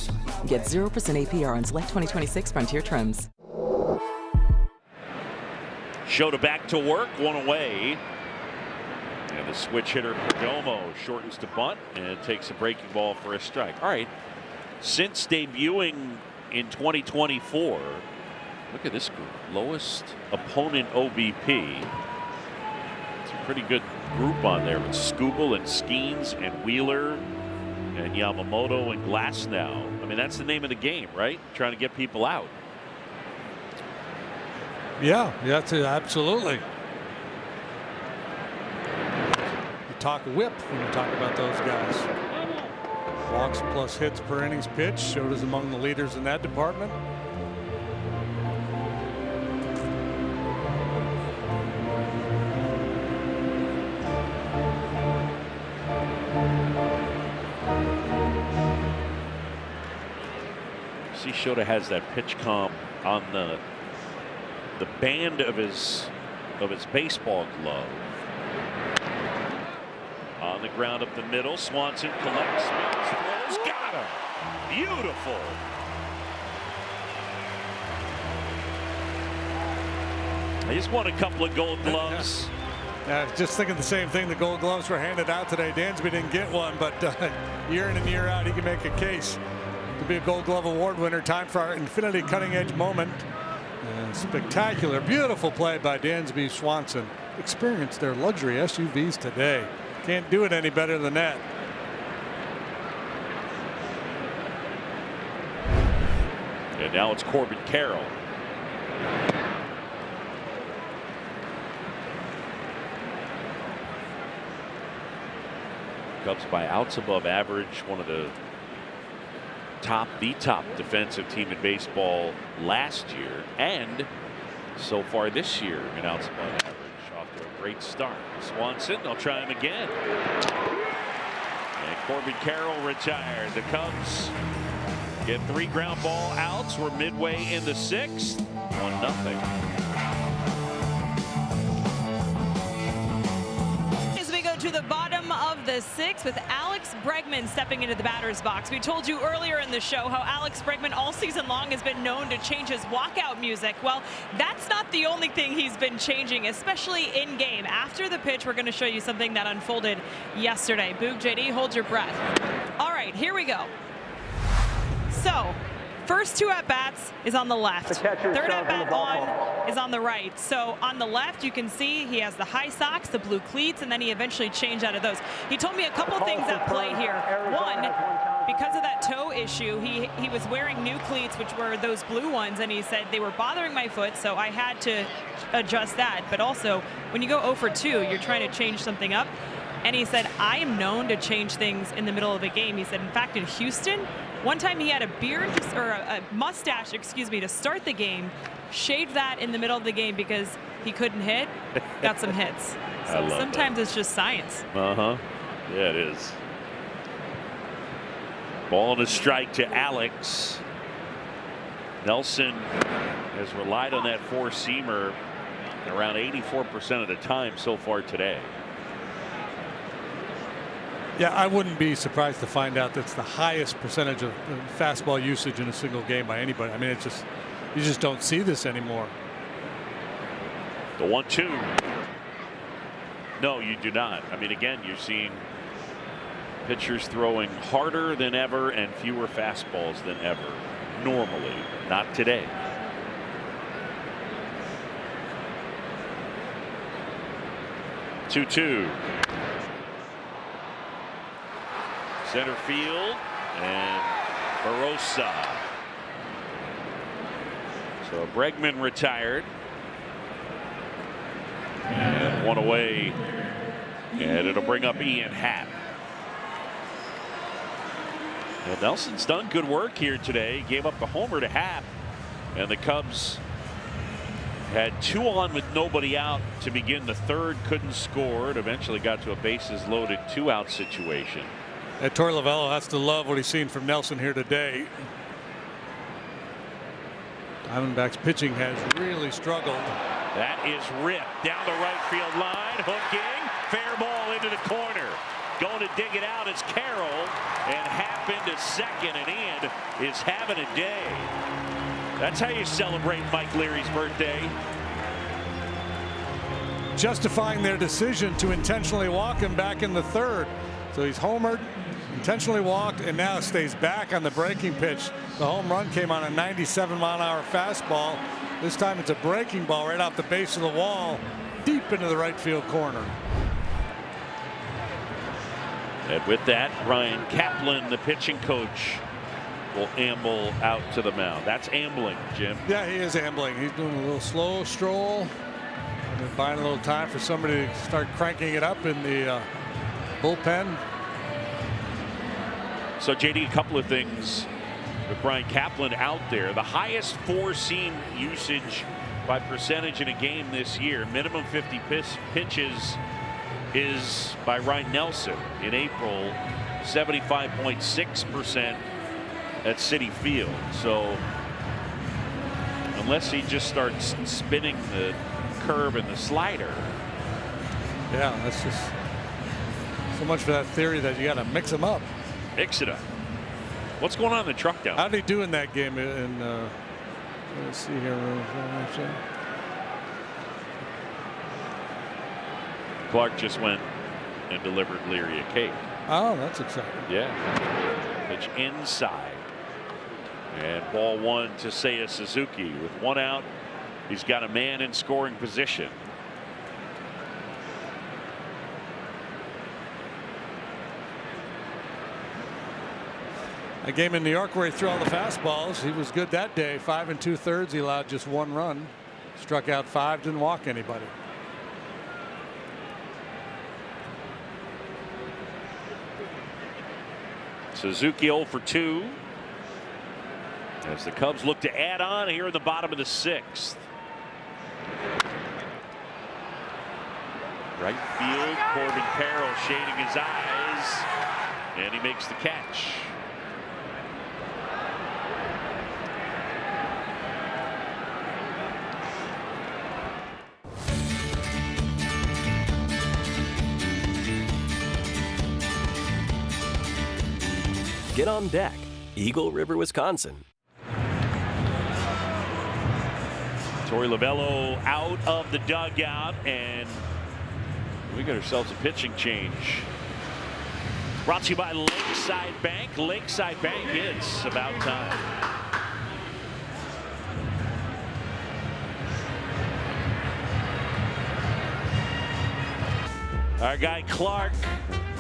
Get 0% APR on select 2026 Frontier trims. Shota back to work, 1 away. And the switch hitter Perdomo shortens to bunt and takes a breaking ball for a strike. All right. Since debuting in 2024, look at this group. Lowest opponent OBP. It's a pretty good group on there with Skubal and Skeens and Wheeler and Yamamoto and Glasnow. I mean, that's the name of the game, right? Trying to get people out. Yeah, that's it, absolutely. You talk whip when you talk about those guys. Walks plus hits per innings pitched. Shota's among the leaders in that department. See, Shota has that pitch comp on the band of his baseball glove. On the ground up the middle, Swanson collects, spins, throws, got him. Beautiful. He's won a couple of Gold Gloves. Just thinking the same thing. The Gold Gloves were handed out today. Dansby didn't get one, but year in and year out, he can make a case to be a Gold Glove Award winner. Time for our infinity cutting edge moment. And spectacular, beautiful play by Dansby Swanson. Experienced their luxury SUVs today. Can't do it any better than that. And now it's Corbin Carroll. Cubs by outs above average, one of the top defensive team in baseball last year, and so far this year in outs above average. Off to a great start. Swanson, they'll try him again. And Corbin Carroll retired. The Cubs get 3 ground ball outs. We're midway in the 6th. 1-0. To the bottom of the 6th with Alex Bregman stepping into the batter's box. We told you earlier in the show how Alex Bregman all season long has been known to change his walkout music. Well, that's not the only thing he's been changing, especially in game. After the pitch, we're going to show you something that unfolded yesterday. Boog, JD, hold your breath. All right, here we go. So, first 2 at-bats is on the left. Third at-bat on is on the right. So on the left, you can see he has the high socks, the blue cleats, and then he eventually changed out of those. He told me a couple things at play here. One, because of that toe issue, he was wearing new cleats, which were those blue ones, and he said they were bothering my foot, so I had to adjust that. But also, when you go 0 for 2, you're trying to change something up. And he said, I am known to change things in the middle of a game. He said, in fact, in Houston, one time he had a beard, or a mustache, excuse me, to start the game, shaved that in the middle of the game because he couldn't hit, got some hits. So sometimes it's just science. Yeah, it is. Ball and a strike to Alex. Nelson has relied on that 4-seamer around 84% of the time so far today. Yeah, I wouldn't be surprised to find out that's the highest percentage of fastball usage in a single game by anybody. I mean, it's just, you just don't see this anymore. The 1-2. No, you do not. I mean, again, you're seeing pitchers throwing harder than ever and fewer fastballs than ever. Normally, not today. Two. Center field and Barossa. So Bregman retired. And one away. And it'll bring up Ian Happ. And Nelson's done good work here today. Gave up a homer to Happ. And the Cubs had 2 on with nobody out to begin the third. Couldn't score. It eventually got to a bases loaded 2-out situation. And Torey Lovullo has to love what he's seen from Nelson here today. Diamondbacks pitching has really struggled. That is ripped down the right field line. Hooking. Fair ball into the corner. Going to dig it out is Carroll. And Happ into second. And Ian is having a day. That's how you celebrate Mike Leary's birthday. Justifying their decision to intentionally walk him back in the third. So he's homered, intentionally walked, and now stays back on the breaking pitch. The home run came on a 97-mile-an-hour fastball. This time it's a breaking ball right off the base of the wall, deep into the right field corner. And with that, Brian Kaplan, the pitching coach, will amble out to the mound. That's ambling, Jim. Yeah, he is ambling. He's doing a little slow stroll. And buying a little time for somebody to start cranking it up in the bullpen. So, JD, a couple of things with Brian Kaplan out there. The highest 4-seam usage by percentage in a game this year, minimum 50 pitches, is by Ryan Nelson in April, 75.6% at Citi Field. So unless he just starts spinning the curve and the slider. Yeah, that's just so much for that theory that you got to mix them up. Mix it up. What's going on in the truck down? How did he do in that game? Let's see here. Clark just went and delivered Leary a cake. Oh, that's exciting. Yeah. Pitch inside. And ball 1 to Seiya Suzuki. With 1 out, he's got a man in scoring position. A game in New York where he threw all the fastballs. He was good that day. 5 2/3. He allowed just 1 run. Struck out 5. Didn't walk anybody. Suzuki 0 for 2. As the Cubs look to add on here in the bottom of the 6th. Right field, Corbin Carroll shading his eyes, and he makes the catch. Get on deck. Eagle River, Wisconsin. Torey Lovullo out of the dugout, and we got ourselves a pitching change. Brought to you by Lakeside Bank. Lakeside Bank, it's about time. Our guy Clark,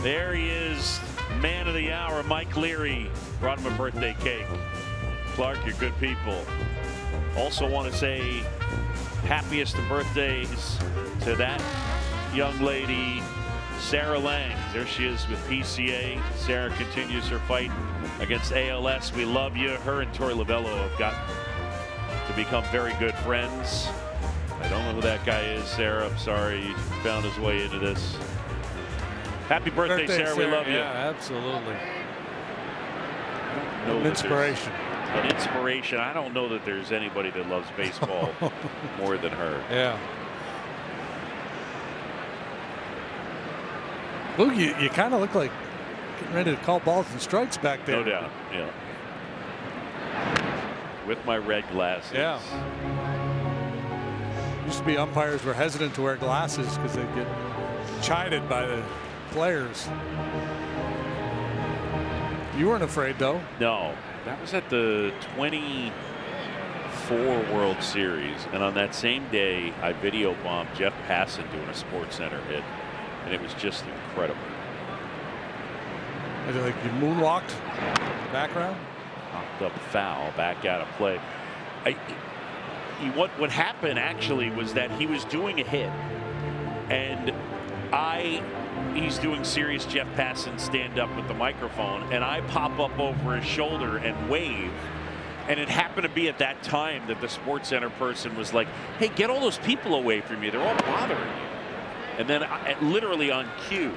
there he is, man of the hour. Mike Leary brought him a birthday cake. Clark, you're good people. Also want to say happiest of birthdays to that young lady, Sarah Lang. There she is with PCA. Sarah continues her fight against ALS. We love you. Her and Torey Lovullo have got to become very good friends. I don't know who that guy is, Sarah. I'm sorry. He found his way into this. Happy birthday, Sarah. We love you. Yeah, absolutely. An inspiration. An inspiration. I don't know that there's anybody that loves baseball more than her. Yeah. Luke, you kind of look like getting ready to call balls and strikes back there. No doubt. Yeah. With my red glasses. Yeah. Used to be umpires were hesitant to wear glasses because they'd get chided by the players. You weren't afraid, though. No, that was at the 24 World Series, and on that same day, I video bombed Jeff Passan doing a Sports Center hit, and it was just incredible. Is it like you moonwalked in the background? Popped up foul, back out of play. What happened actually was that he was doing a hit, and he's doing serious Jeff Passan stand up with the microphone, and I pop up over his shoulder and wave. And it happened to be at that time that the Sports Center person was like, hey, get all those people away from you. They're all bothering you. And then literally on cue,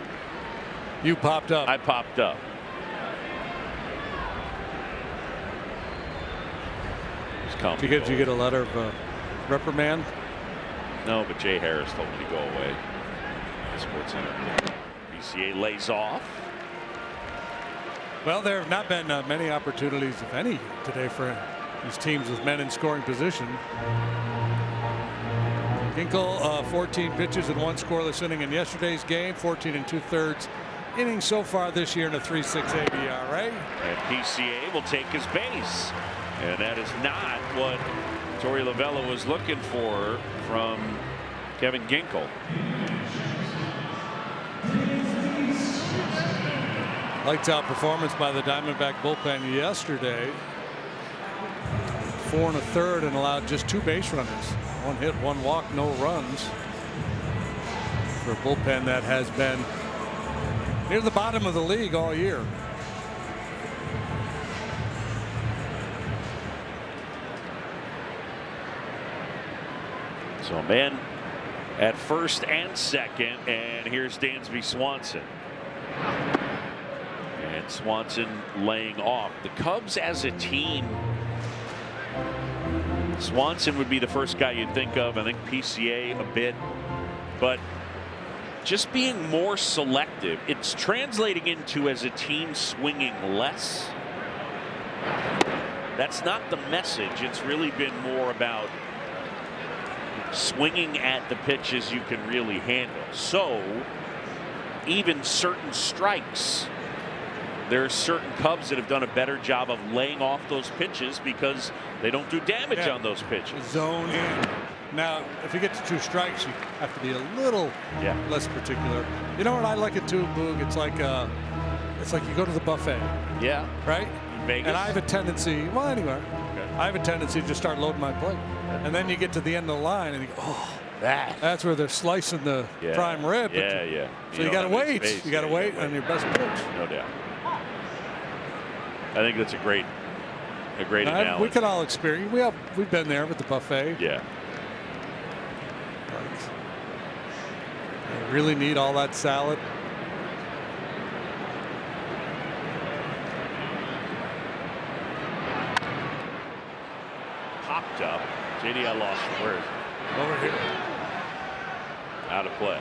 you popped up. I popped up. Did you get a letter of reprimand? No, but Jay Harris told me to go away. The Sports Center. PCA lays off. Well, there have not been many opportunities, if any, today for these teams with men in scoring position. Ginkel, 14 pitches and 1 scoreless inning in yesterday's game. 14 2/3 innings so far this year in a 3.68 ERA. And PCA will take his base. And that is not what Torey Lovullo was looking for from Kevin Ginkel. Lights out performance by the Diamondback bullpen yesterday. 4 1/3 and allowed just 2 base runners. 1 hit, 1 walk, no runs. For a bullpen that has been near the bottom of the league all year. So a man at first and second, and here's Dansby Swanson. And Swanson laying off. The Cubs as a team, Swanson would be the first guy you'd think of. I think PCA a bit, but just being more selective. It's translating into, as a team, swinging less. That's not the message. It's really been more about swinging at the pitches you can really handle. So even certain strikes, there are certain Cubs that have done a better job of laying off those pitches because they don't do damage on those pitches. Zone in. Now, if you get to 2 strikes, you have to be a little less particular. You know what I like it too, Boog? It's like you go to the buffet. Yeah. Right? In Vegas. And I have a tendency, well, anywhere. Okay. I have a tendency to just start loading my plate. And then you get to the end of the line and you go, oh, that's where they're slicing the prime rib. Yeah. So you got to wait. You got to wait on your best pitch. No doubt. I think that's a great analogy. We can all experience. We've been there with the buffet. Yeah. You really need all that salad. Popped up. JD, I lost it. Where is it? Over here. Out of play.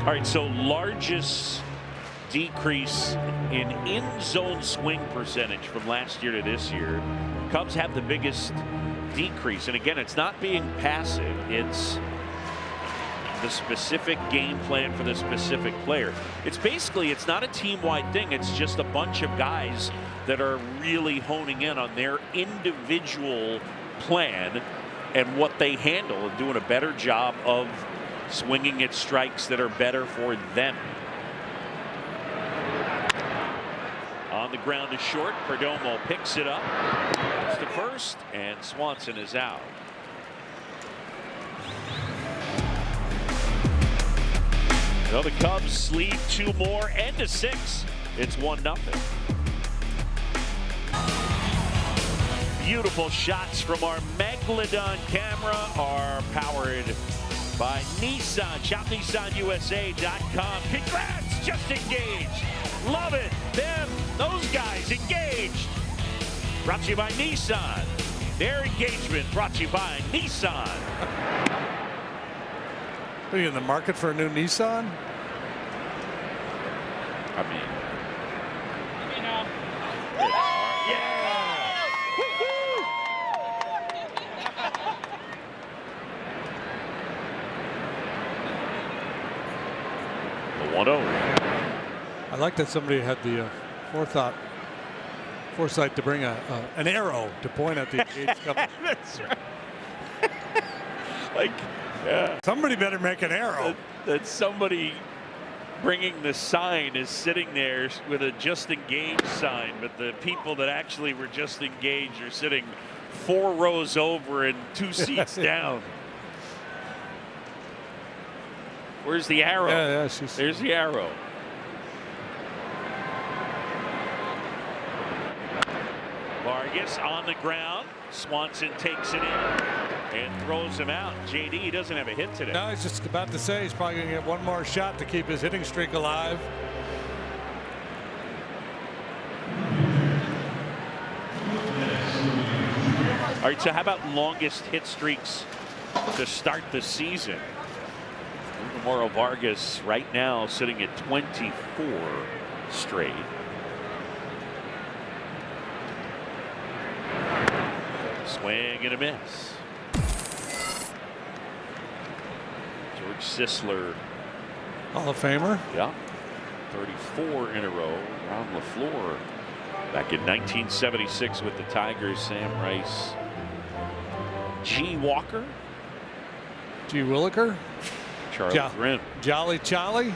All right, so largest decrease in in-zone swing percentage from last year to this year. Cubs have the biggest decrease. And again, it's not being passive. It's the specific game plan for the specific player. It's not a team-wide thing. It's just a bunch of guys that are really honing in on their individual plan and what they handle and doing a better job of swinging at strikes that are better for them. On the ground to short, Perdomo picks it up. It's to first, and Swanson is out. So the Cubs sleeve 2 more, and to 6. It's 1-0. Beautiful shots from our Megalodon camera are powered by Nissan. Shop NissanUSA.com. Congrats, just engaged. Love it. Them, those guys engaged. Brought to you by Nissan. Their engagement brought to you by Nissan. Are you in the market for a new Nissan? I mean, the 1-0. I like that somebody had the foresight to bring an arrow to point at the engaged couple. That's right. Like, yeah. Somebody better make an arrow. That somebody bringing the sign is sitting there with a just engaged sign, but the people that actually were just engaged are sitting 4 rows over and 2 seats down. Where's the arrow? Yeah, there's the arrow. Vargas on the ground. Swanson takes it in and throws him out. JD doesn't have a hit today. No, I was just about to say he's probably going to get one more shot to keep his hitting streak alive. All right, so how about longest hit streaks to start the season? Mauro Vargas right now sitting at 24 straight. Swing and a miss. George Sisler, Hall of Famer. Yeah, 34 in a row. Ron LaFleur back in 1976 with the Tigers. Sam Rice, G. Walker, G. Williker, Charlie Grimm, Jolly Charlie.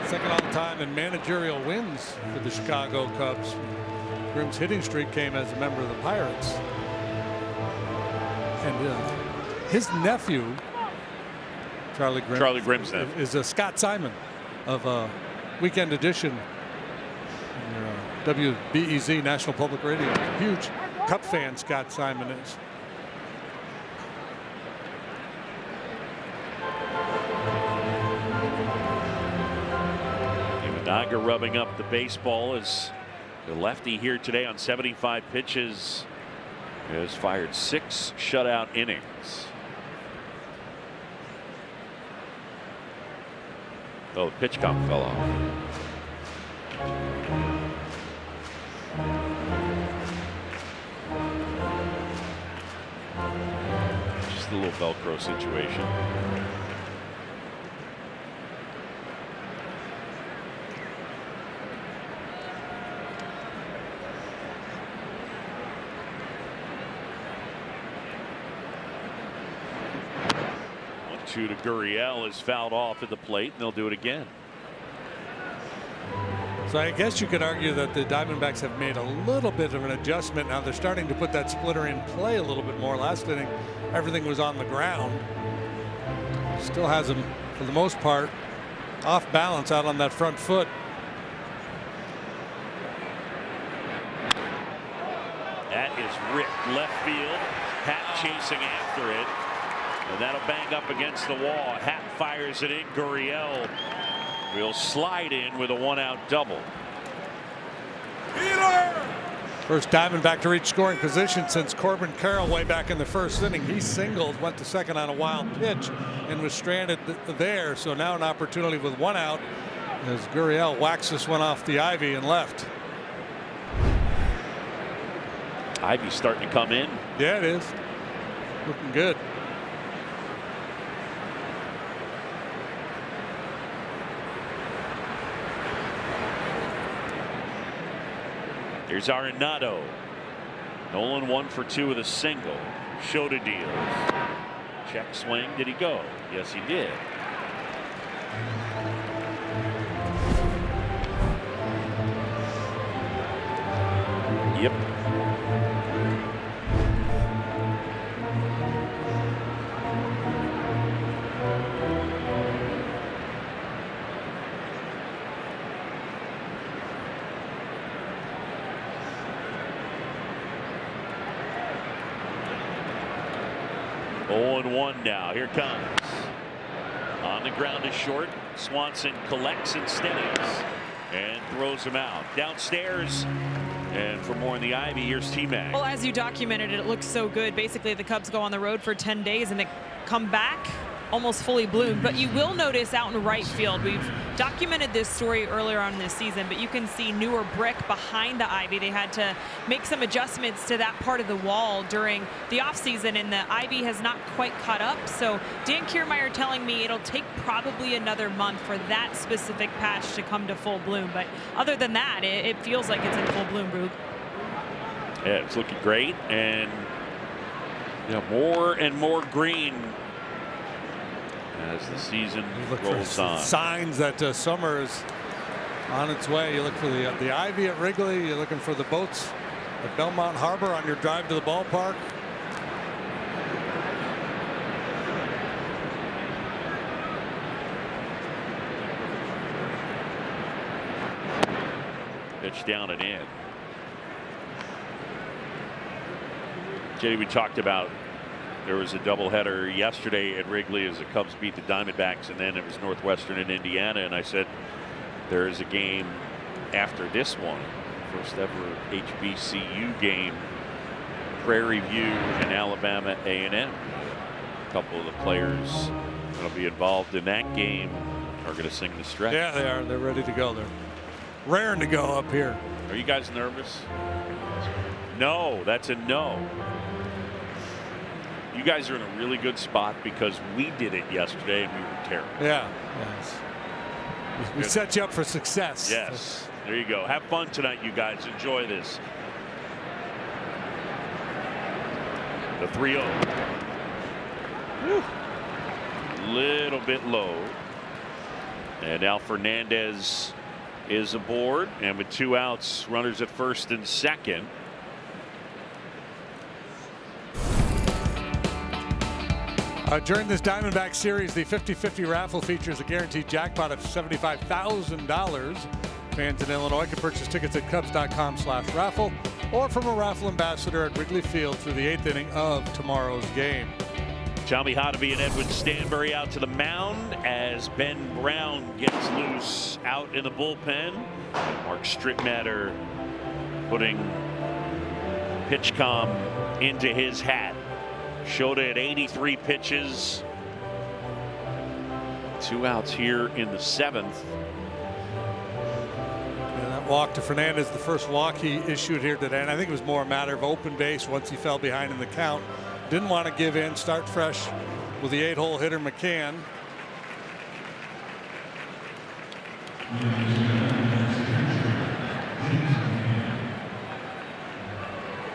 Second all time in managerial wins for the Chicago Cubs. Grimm's hitting streak came as a member of the Pirates. And his nephew, Charlie Grimm's nephew, is Scott Simon of Weekend Edition, WBEZ National Public Radio. Huge Cup fan Scott Simon is. Naga rubbing up the baseball as the lefty here today on 75 pitches has fired 6 shutout innings. Oh, the pitch count fell off. Just a little Velcro situation. To Gurriel is fouled off at the plate, and they'll do it again. So I guess you could argue that the Diamondbacks have made a little bit of an adjustment. Now they're starting to put that splitter in play a little bit more. Last inning, everything was on the ground. Still has him, for the most part, off balance out on that front foot. That is ripped left field. Happ chasing after it. And that'll bang up against the wall. Happ fires it in. Gurriel will slide in with a 1-out double. First Diamondback to reach scoring position since Corbin Carroll way back in the first inning. He singled, went to second on a wild pitch, and was stranded there. So now an opportunity with 1 out as Gurriel whacks this one off the ivy and left. Ivy's starting to come in. Yeah, it is. Looking good. Here's Arenado. Nolan 1 for 2 with a single. Shota deals. Check swing. Did he go? Yes, he did. Yep. Oh, and 1 now. Here comes. On the ground is short. Swanson collects and steadies and throws him out. Downstairs. And for more in the ivy, here's T-Mac. Well, as you documented it, it looks so good. Basically, the Cubs go on the road for 10 days and they come back almost fully bloomed. But you will notice out in right field, we've documented this story earlier on this season, but you can see newer brick behind the ivy. They had to make some adjustments to that part of the wall during the offseason, and the ivy has not quite caught up. So Dan Kiermaier telling me it'll take probably another month for that specific patch to come to full bloom. But other than that, it feels like it's in full bloom, Boog. Yeah, it's looking great, and more and more green as the season rolls on. Signs that summer is on its way. You look for the ivy at Wrigley. You're looking for the boats at Belmont Harbor on your drive to the ballpark. Pitch down and in. Jay, we talked about there was a doubleheader yesterday at Wrigley as the Cubs beat the Diamondbacks, and then it was Northwestern and Indiana. And I said there is a game after this one, first ever HBCU game, Prairie View and Alabama A&M. A couple of the players that'll be involved in that game are going to sing the stretch. Yeah, they are. They're ready to go. They're raring to go up here. Are you guys nervous? No, that's a no. You guys are in a really good spot because we did it yesterday and we were terrible. Yeah. Yes. We set you up for success. Yes. There you go. Have fun tonight, you guys. Enjoy this. The 3-0. Little bit low. And now Fernandez is aboard, and with 2 outs, runners at first and second. During this Diamondback series, the 50-50 raffle features a guaranteed jackpot of $75,000. Fans in Illinois can purchase tickets at Cubs.com/raffle or from a raffle ambassador at Wrigley Field through the 8th inning of tomorrow's game. Tommy Hotovy and Edwin Stanbury out to the mound as Ben Brown gets loose out in the bullpen. Mark Strittmatter putting PitchCom into his hat. Shota at 83 pitches. 2 outs here in the 7th. And that walk to Fernandez, the first walk he issued here today, and I think it was more a matter of open base once he fell behind in the count. Didn't want to give in, start fresh with the 8-hole hitter McCann.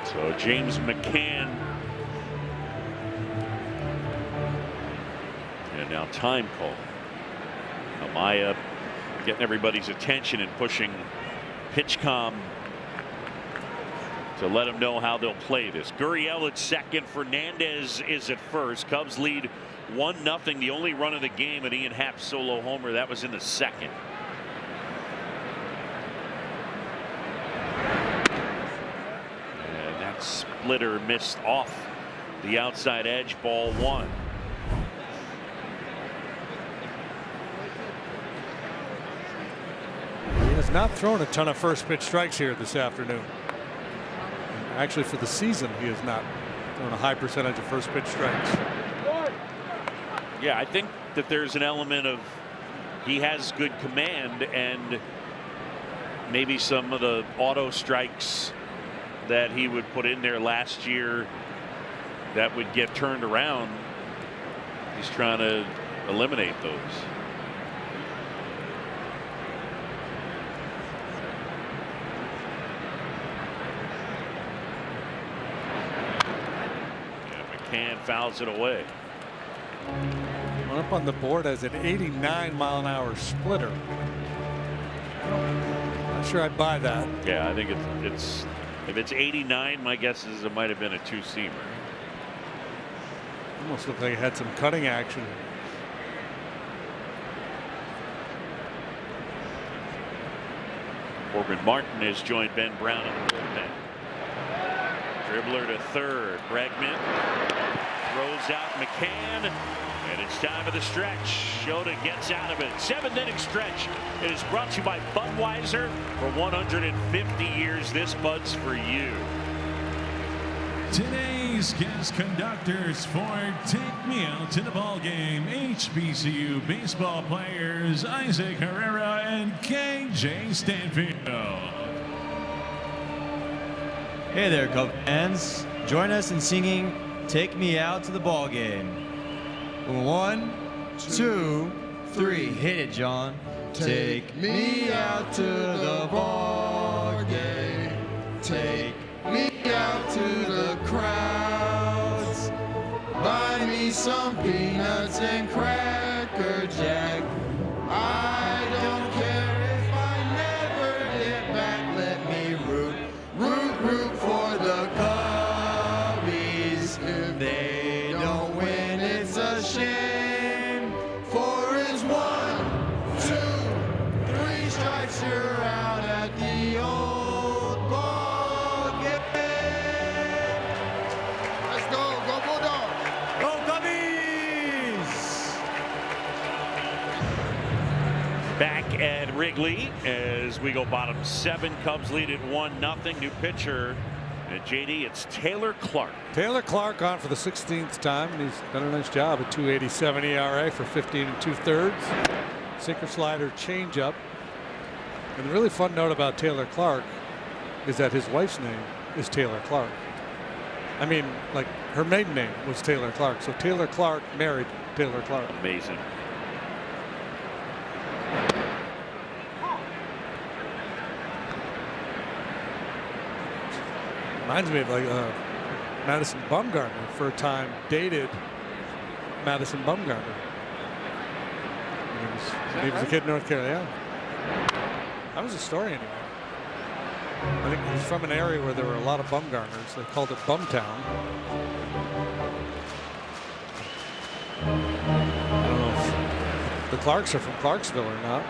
So James McCann. And now time call. Amaya getting everybody's attention and pushing PitchCom to let them know how they'll play this. Gurriel at second. Fernandez is at first. Cubs lead 1-0. The only run of the game, an Ian Happ solo homer. That was in the second. And that splitter missed off the outside edge. Ball 1. He has not thrown a ton of first pitch strikes here this afternoon. Actually, for the season, he has not thrown a high percentage of first pitch strikes. Yeah, I think that there's an element of he has good command, and maybe some of the auto strikes that he would put in there last year that would get turned around. He's trying to eliminate those. And fouls it away. Went up on the board as an 89-mile-an-hour splitter. Not sure I'd buy that. Yeah, I think it's if it's 89, my guess is it might have been a 2-seamer. Almost looked like it had some cutting action. Corbin Martin has joined Ben Brown in the bullpen. Dribbler to third. Bregman throws out McCann, and it's time for the stretch. Shota gets out of it. 7th inning stretch. It is brought to you by Budweiser. For 150 years, this Bud's for you. Today's Today's guest conductors for Take Me Out to the Ball Game, HBCU baseball players Isaac Herrera and KJ Stanfield. Hey there, Cub fans. Join us in singing Take Me Out to the Ball Game. 1, 2, 3. Hit it, John. Take me out to the ball game. Take me out to the crowds. Buy me some peanuts and Cracker Jack. I don't care if I never get back. Let me root for the Cubbies. If they don't win, it's a shame. 4 is 1, 2, 3 strikes, you're out at the old ball game. Let's go Bulldogs! Go Cubbies! Back at Wrigley as we go bottom 7. Cubs lead at 1-0. New pitcher. JD, it's Taylor Clark. Taylor Clark on for the 16th time, and he's done a nice job at 2.87 ERA for 15 2/3. Sinker, slider, changeup. And the really fun note about Taylor Clark is that his wife's name is Taylor Clark. I mean, like, her maiden name was Taylor Clark. So Taylor Clark married Taylor Clark. Amazing. Reminds me of like Madison Bumgarner. For a time dated Madison Bumgarner. He was a kid in North Carolina. That was a story anyway. I think he's from an area where there were a lot of Bumgarners. They called it Bumtown. I don't know if the Clarks are from Clarksville or not.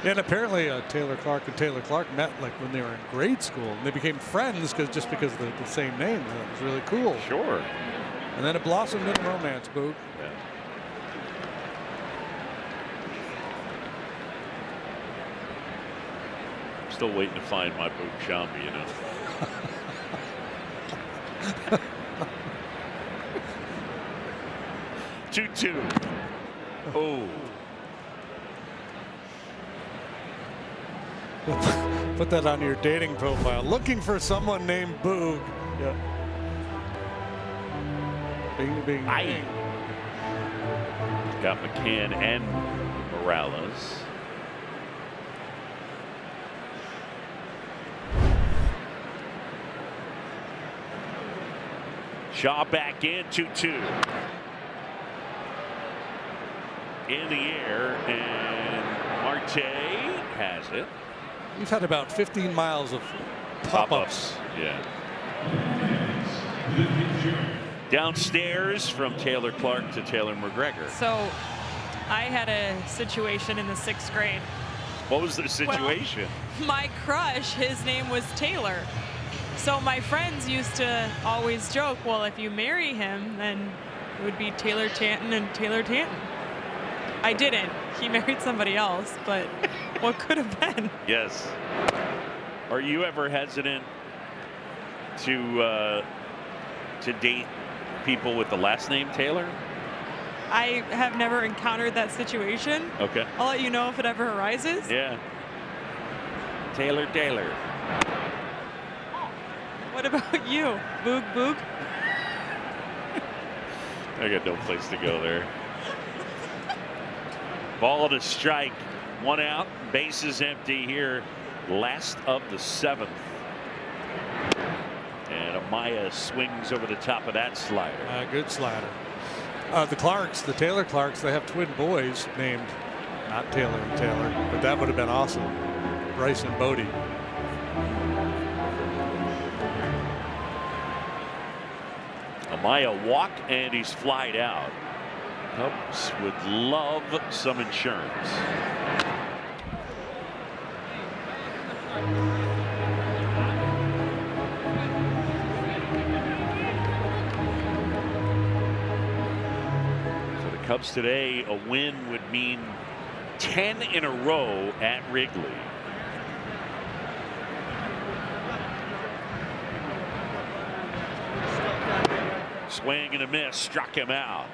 Yeah, and apparently Taylor Clark and Taylor Clark met like when they were in grade school, and they became friends just because of the same name. That was really cool. Sure. And then it blossomed into romance, Boog. Yeah. I'm still waiting to find my Boog Shambi, you know. Two. Oh. Put that on your dating profile. Looking for someone named Boog. Yeah. Bing, bing, bing. Got McCann and Morales. Shaw back in, 2-2. In the air, and Marte has it. We've had about 15 miles of pop-ups. Yeah. Downstairs from Taylor Clark to Taylor McGregor. So I had a situation in the 6th grade. What was the situation? Well, my crush, his name was Taylor. So my friends used to always joke, well, if you marry him, then it would be Taylor Tanton and Taylor Tanton. I didn't. He married somebody else, but what could have been? Yes. Are you ever hesitant to date people with the last name Taylor? I have never encountered that situation. Okay. I'll let you know if it ever arises. Yeah. Taylor. What about you? Boog, Boog? I got no place to go there. Ball to strike. 1 out. Bases empty here. Last of the 7th. And Amaya swings over the top of that slider. Good slider. The Clarks, the Taylor Clarks, they have twin boys named not Taylor and Taylor, but that would have been awesome. Bryce and Bodie. Amaya walk, and he's flied out. Cubs would love some insurance. For the Cubs today, a win would mean 10 in a row at Wrigley. Swing and a miss, struck him out.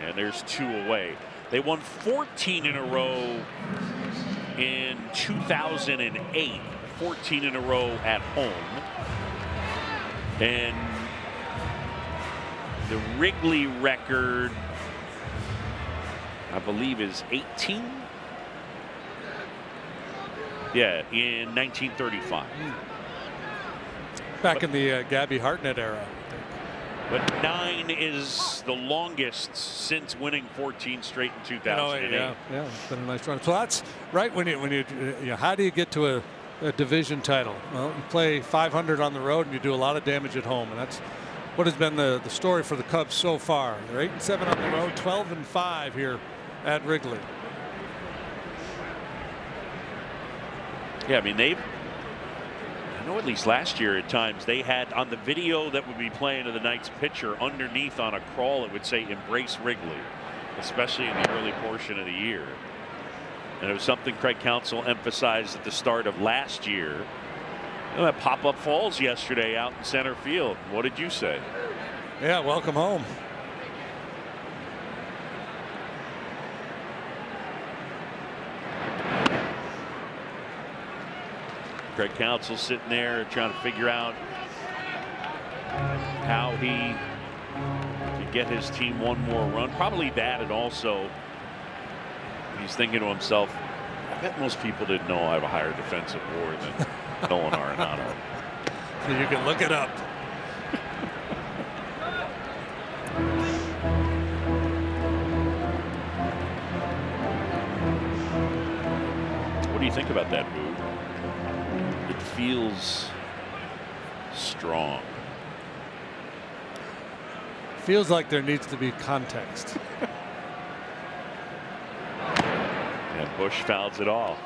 And there's 2 away. They won 14 in a row in 2008, 14 in a row at home. And the Wrigley record, I believe, is 18. Yeah, in 1935. Back in the Gabby Hartnett era. But 9 is the longest since winning 14 straight in 2008. Yeah, it's been a nice run. So that's right when you how do you get to a division title? Well, you play 500 on the road and you do a lot of damage at home, and that's what has been the story for the Cubs so far. They're 8-7 on the road, 12-5 here at Wrigley. Yeah, I mean, I know at least last year at times they had on the video that would be playing of the night's pitcher underneath on a crawl, it would say "Embrace Wrigley," especially in the early portion of the year. And it was something Craig Counsell emphasized at the start of last year. You know, that pop-up falls yesterday out in center field. What did you say? Yeah, welcome home. Craig Counsell sitting there trying to figure out how he could get his team one more run. Probably that, and also he's thinking to himself, I bet most people didn't know I have a higher defensive WAR than Nolan Arenado. So you can look it up. What do you think about that move? It feels strong. Feels like there needs to be context. And Bush fouls it off.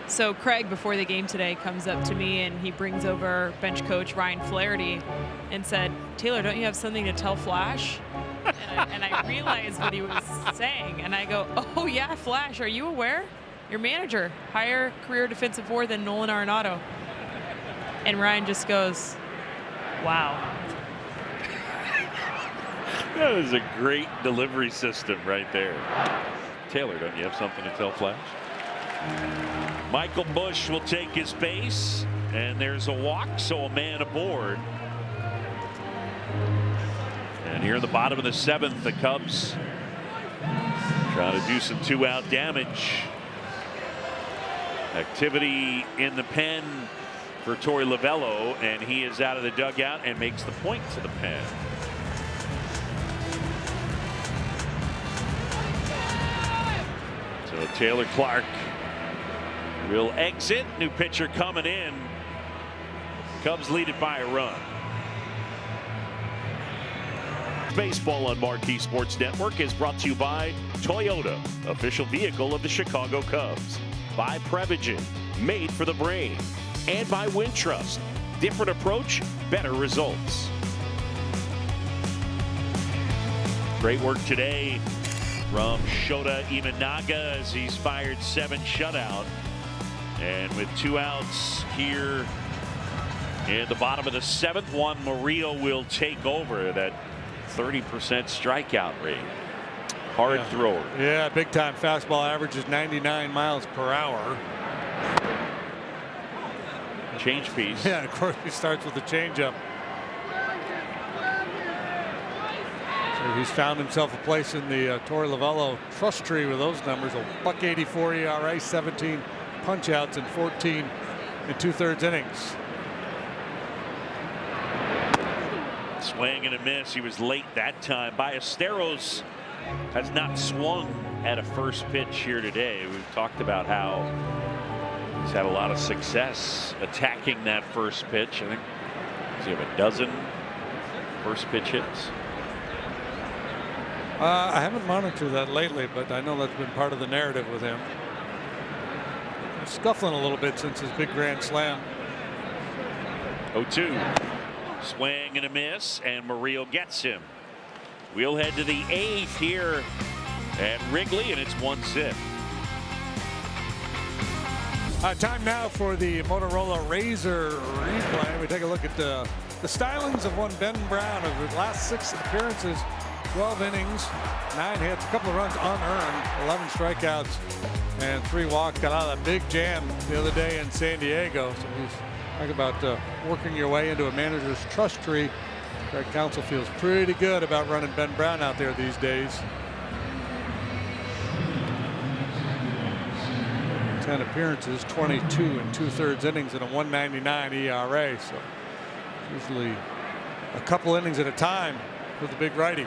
So Craig, before the game today, comes up to me and he brings over bench coach Ryan Flaherty and said, "Taylor, don't you have something to tell Flash?" And I realized what he was saying, and I go, "Oh yeah, Flash, are you aware? Your manager, higher career defensive WAR than Nolan Arenado." And Ryan just goes, "Wow." That is a great delivery system right there. Taylor, don't you have something to tell Flash? Michael Bush will take his base, and there's a walk, so a man aboard. And here in the bottom of the 7th, the Cubs trying to do some 2-out damage. Activity in the pen for Torey Lovullo, and he is out of the dugout and makes the point to the pen. So Taylor Clark will exit. New pitcher coming in. Cubs lead it by a run. Baseball on Marquee Sports Network is brought to you by Toyota, official vehicle of the Chicago Cubs. By Prevagen, made for the brain. And by Wintrust, different approach, better results. Great work today from Shota Imanaga as he's fired 7 shutout. And with 2 outs here in the bottom of the 7th, Juan Murillo will take over. That 30% strikeout rate. Hard thrower. Yeah, big time fastball, averages 99 miles per hour. Change piece. Yeah, of course he starts with the changeup. So he's found himself a place in the Torey Lovullo trust tree with those numbers. A .184 ERA, 17 punch outs in 14 2/3 innings. Swing and a miss. He was late that time. Ballesteros has not swung at a first pitch here today. We've talked about how he's had a lot of success attacking that first pitch. I think does he have a dozen first pitch hits? I haven't monitored that lately, but I know that's been part of the narrative with him. Scuffling a little bit since his big grand slam. 0-2. Swing and a miss, and Murillo gets him. We'll head to the 8th here at Wrigley, and it's 1-zip. Time now for the Motorola Razor replay. We take a look at the stylings of one Ben Brown of his last 6 appearances, 12 innings, 9 hits, a couple of runs unearned, 11 strikeouts, and 3 walks. Got out of that big jam the other day in San Diego. So he's talking about working your way into a manager's trust tree. Craig Counsell feels pretty good about running Ben Brown out there these days. 10 appearances, 22 2/3 innings, and a 1.99 ERA. So usually a couple innings at a time with the big righty.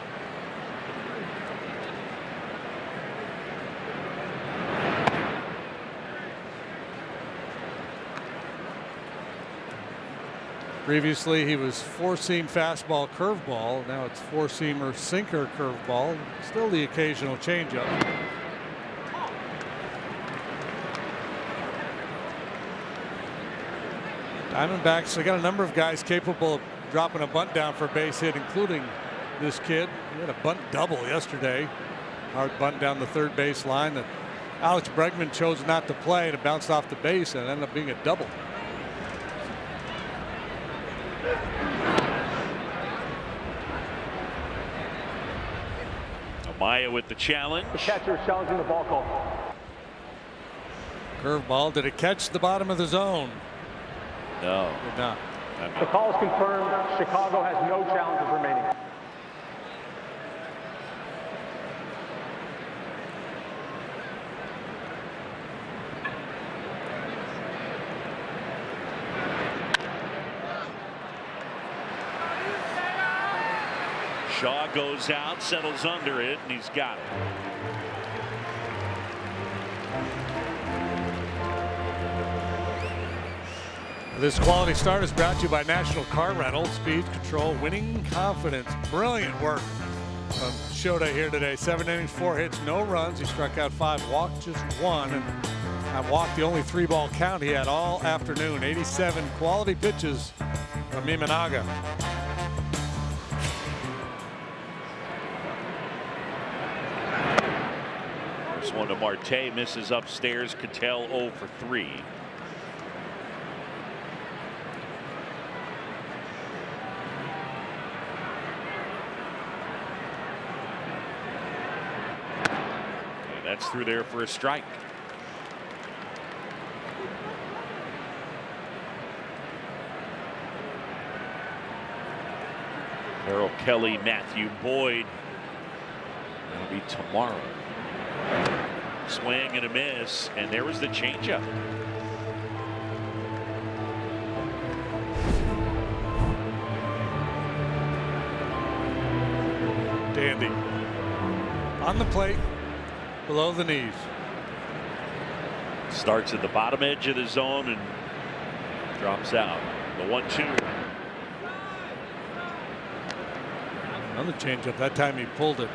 Previously, he was 4-seam fastball curveball. Now it's 4-seamer sinker curveball. Still the occasional changeup. Diamondbacks, they got a number of guys capable of dropping a bunt down for a base hit, including this kid. He had a bunt double yesterday. Hard bunt down the third base line that Alex Bregman chose not to play, and it bounced off the base and ended up being a double. Amaya with the challenge. The catcher is challenging the ball call. Curveball. Did it catch the bottom of the zone? No. Did not. The call is confirmed. Chicago has no challenges remaining. Shaw goes out, settles under it, and he's got it. This quality start is brought to you by National Car Rental. Speed, control, winning confidence. Brilliant work from Shota here today. 7 innings, 4 hits, no runs. He struck out 5, walked just 1, and walked the only 3-ball count he had all afternoon. 87 quality pitches from Imanaga. First one to Marte, misses upstairs. Cattell 0 for 3. That's through there for a strike. Merrill Kelly, Matthew Boyd. That'll be tomorrow. Swing and a miss, and there was the changeup. Dandy. On the plate. Below the knees. Starts at the bottom edge of the zone and drops out. The 1-2. Another changeup. That time he pulled it.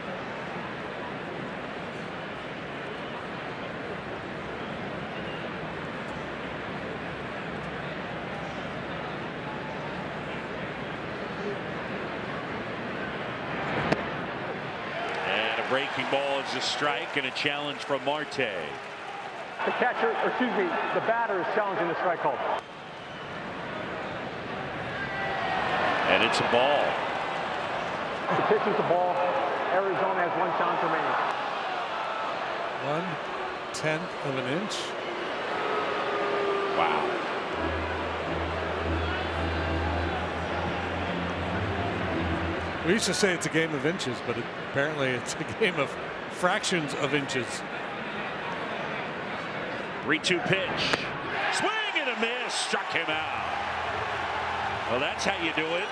Breaking ball is a strike and a challenge from Marte. The catcher, or excuse me, the batter is challenging the strike call. And it's a ball. The pitch is the ball. Arizona has 1 challenge remaining. 1/10 of an inch. Wow. We used to say it's a game of inches, but apparently it's a game of fractions of inches. 3-2 pitch. Swing and a miss. Struck him out. Well, that's how you do it.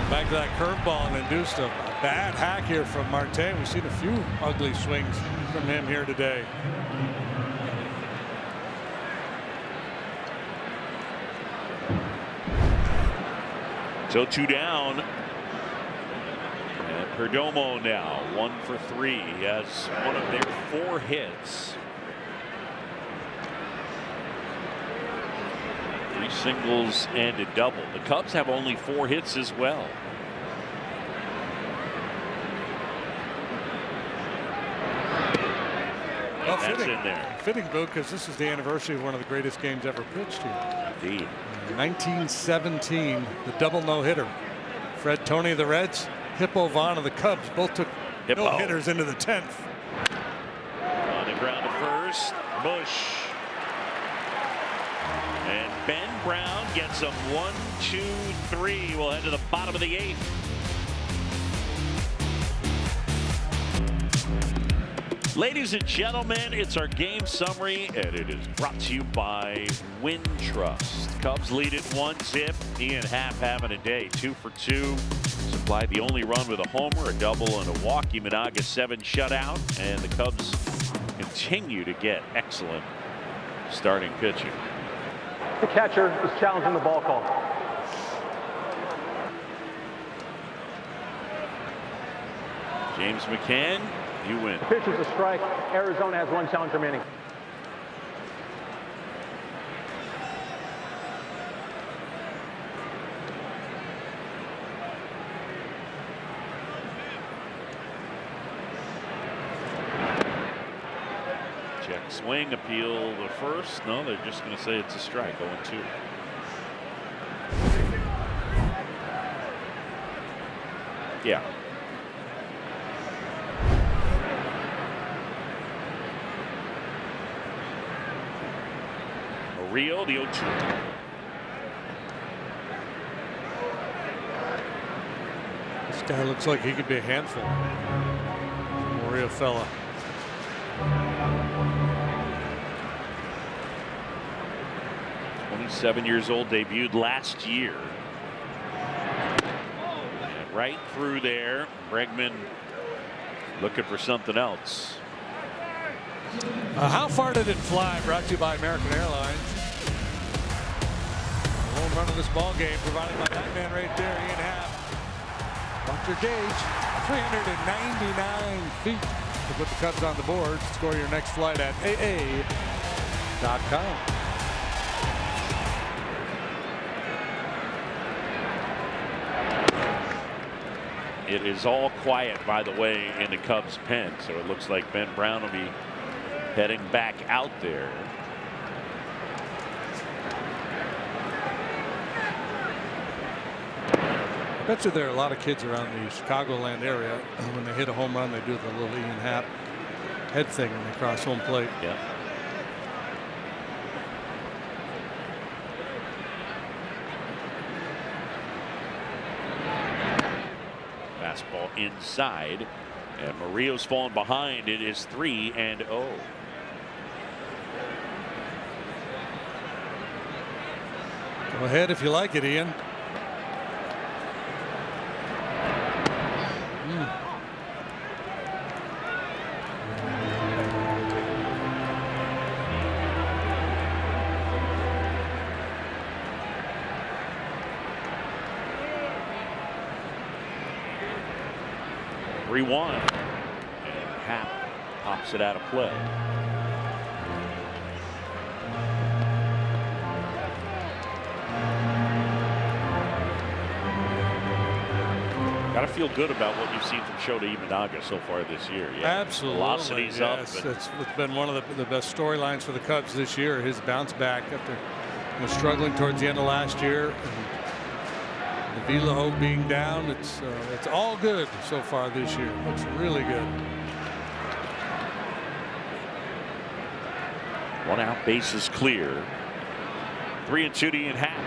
Back to that curveball and induced a bad hack here from Marte. We've seen a few ugly swings from him here today. So 2 down. And Perdomo now 1 for 3. He has one of their 4 hits. 3 singles and a double. The Cubs have only 4 hits as well. Well, that's fitting, in there. fitting, Bill, because this is the anniversary of one of the greatest games ever pitched here. Indeed. 1917, the double no-hitter. Fred Tony of the Reds, Hippo Vaughn of the Cubs both took no-hitters into the 10th. On the ground to first, Bush. And Ben Brown gets them 1, 2, 3. We'll head to the bottom of the 8th. Ladies and gentlemen, it's our game summary, and it is brought to you by Wintrust. Cubs lead it 1-zip. Ian Happ having a day, 2 for 2. Supplied the only run with a homer, a double, and a walk. Imanaga's 7 shutout, and the Cubs continue to get excellent starting pitching. The catcher is challenging the ball call. James McCann, you win. The pitch is a strike. Arizona has 1 challenge remaining. Check swing, appeal the first. No, they're just going to say it's a strike. 0-2. Yeah. Rio, the 0-2. This guy looks like he could be a handful. Maria fella. Years old, debuted last year. And right through there, Bregman looking for something else. How far did it fly? Brought to you by American Airlines. Home run of this ball game provided by that man right there, Ian Happ. Dr. Gage, 399 feet to put the Cubs on the board. Score your next flight at AA.com. It is all quiet, by the way, in the Cubs pen, so it looks like Ben Brown will be heading back out there. I bet you there are a lot of kids around the Chicagoland area. When they hit a home run, they do the little Ian Happ head thing when they cross home plate. Yeah. Fastball inside, and Murillo's fallen behind. It is 3-0. Go ahead if you like it, Ian. And Happ pops it out of play. Got to feel good about what you've seen from Shota Imanaga so far this year. Yeah. Absolutely. Velocity's yes, up. It's been one of the best storylines for the Cubs this year. His bounce back after struggling towards the end of last year. The velo being down, it's all good so far this year. Looks really good. 1 out, bases clear. 3-2 to Ian Happ.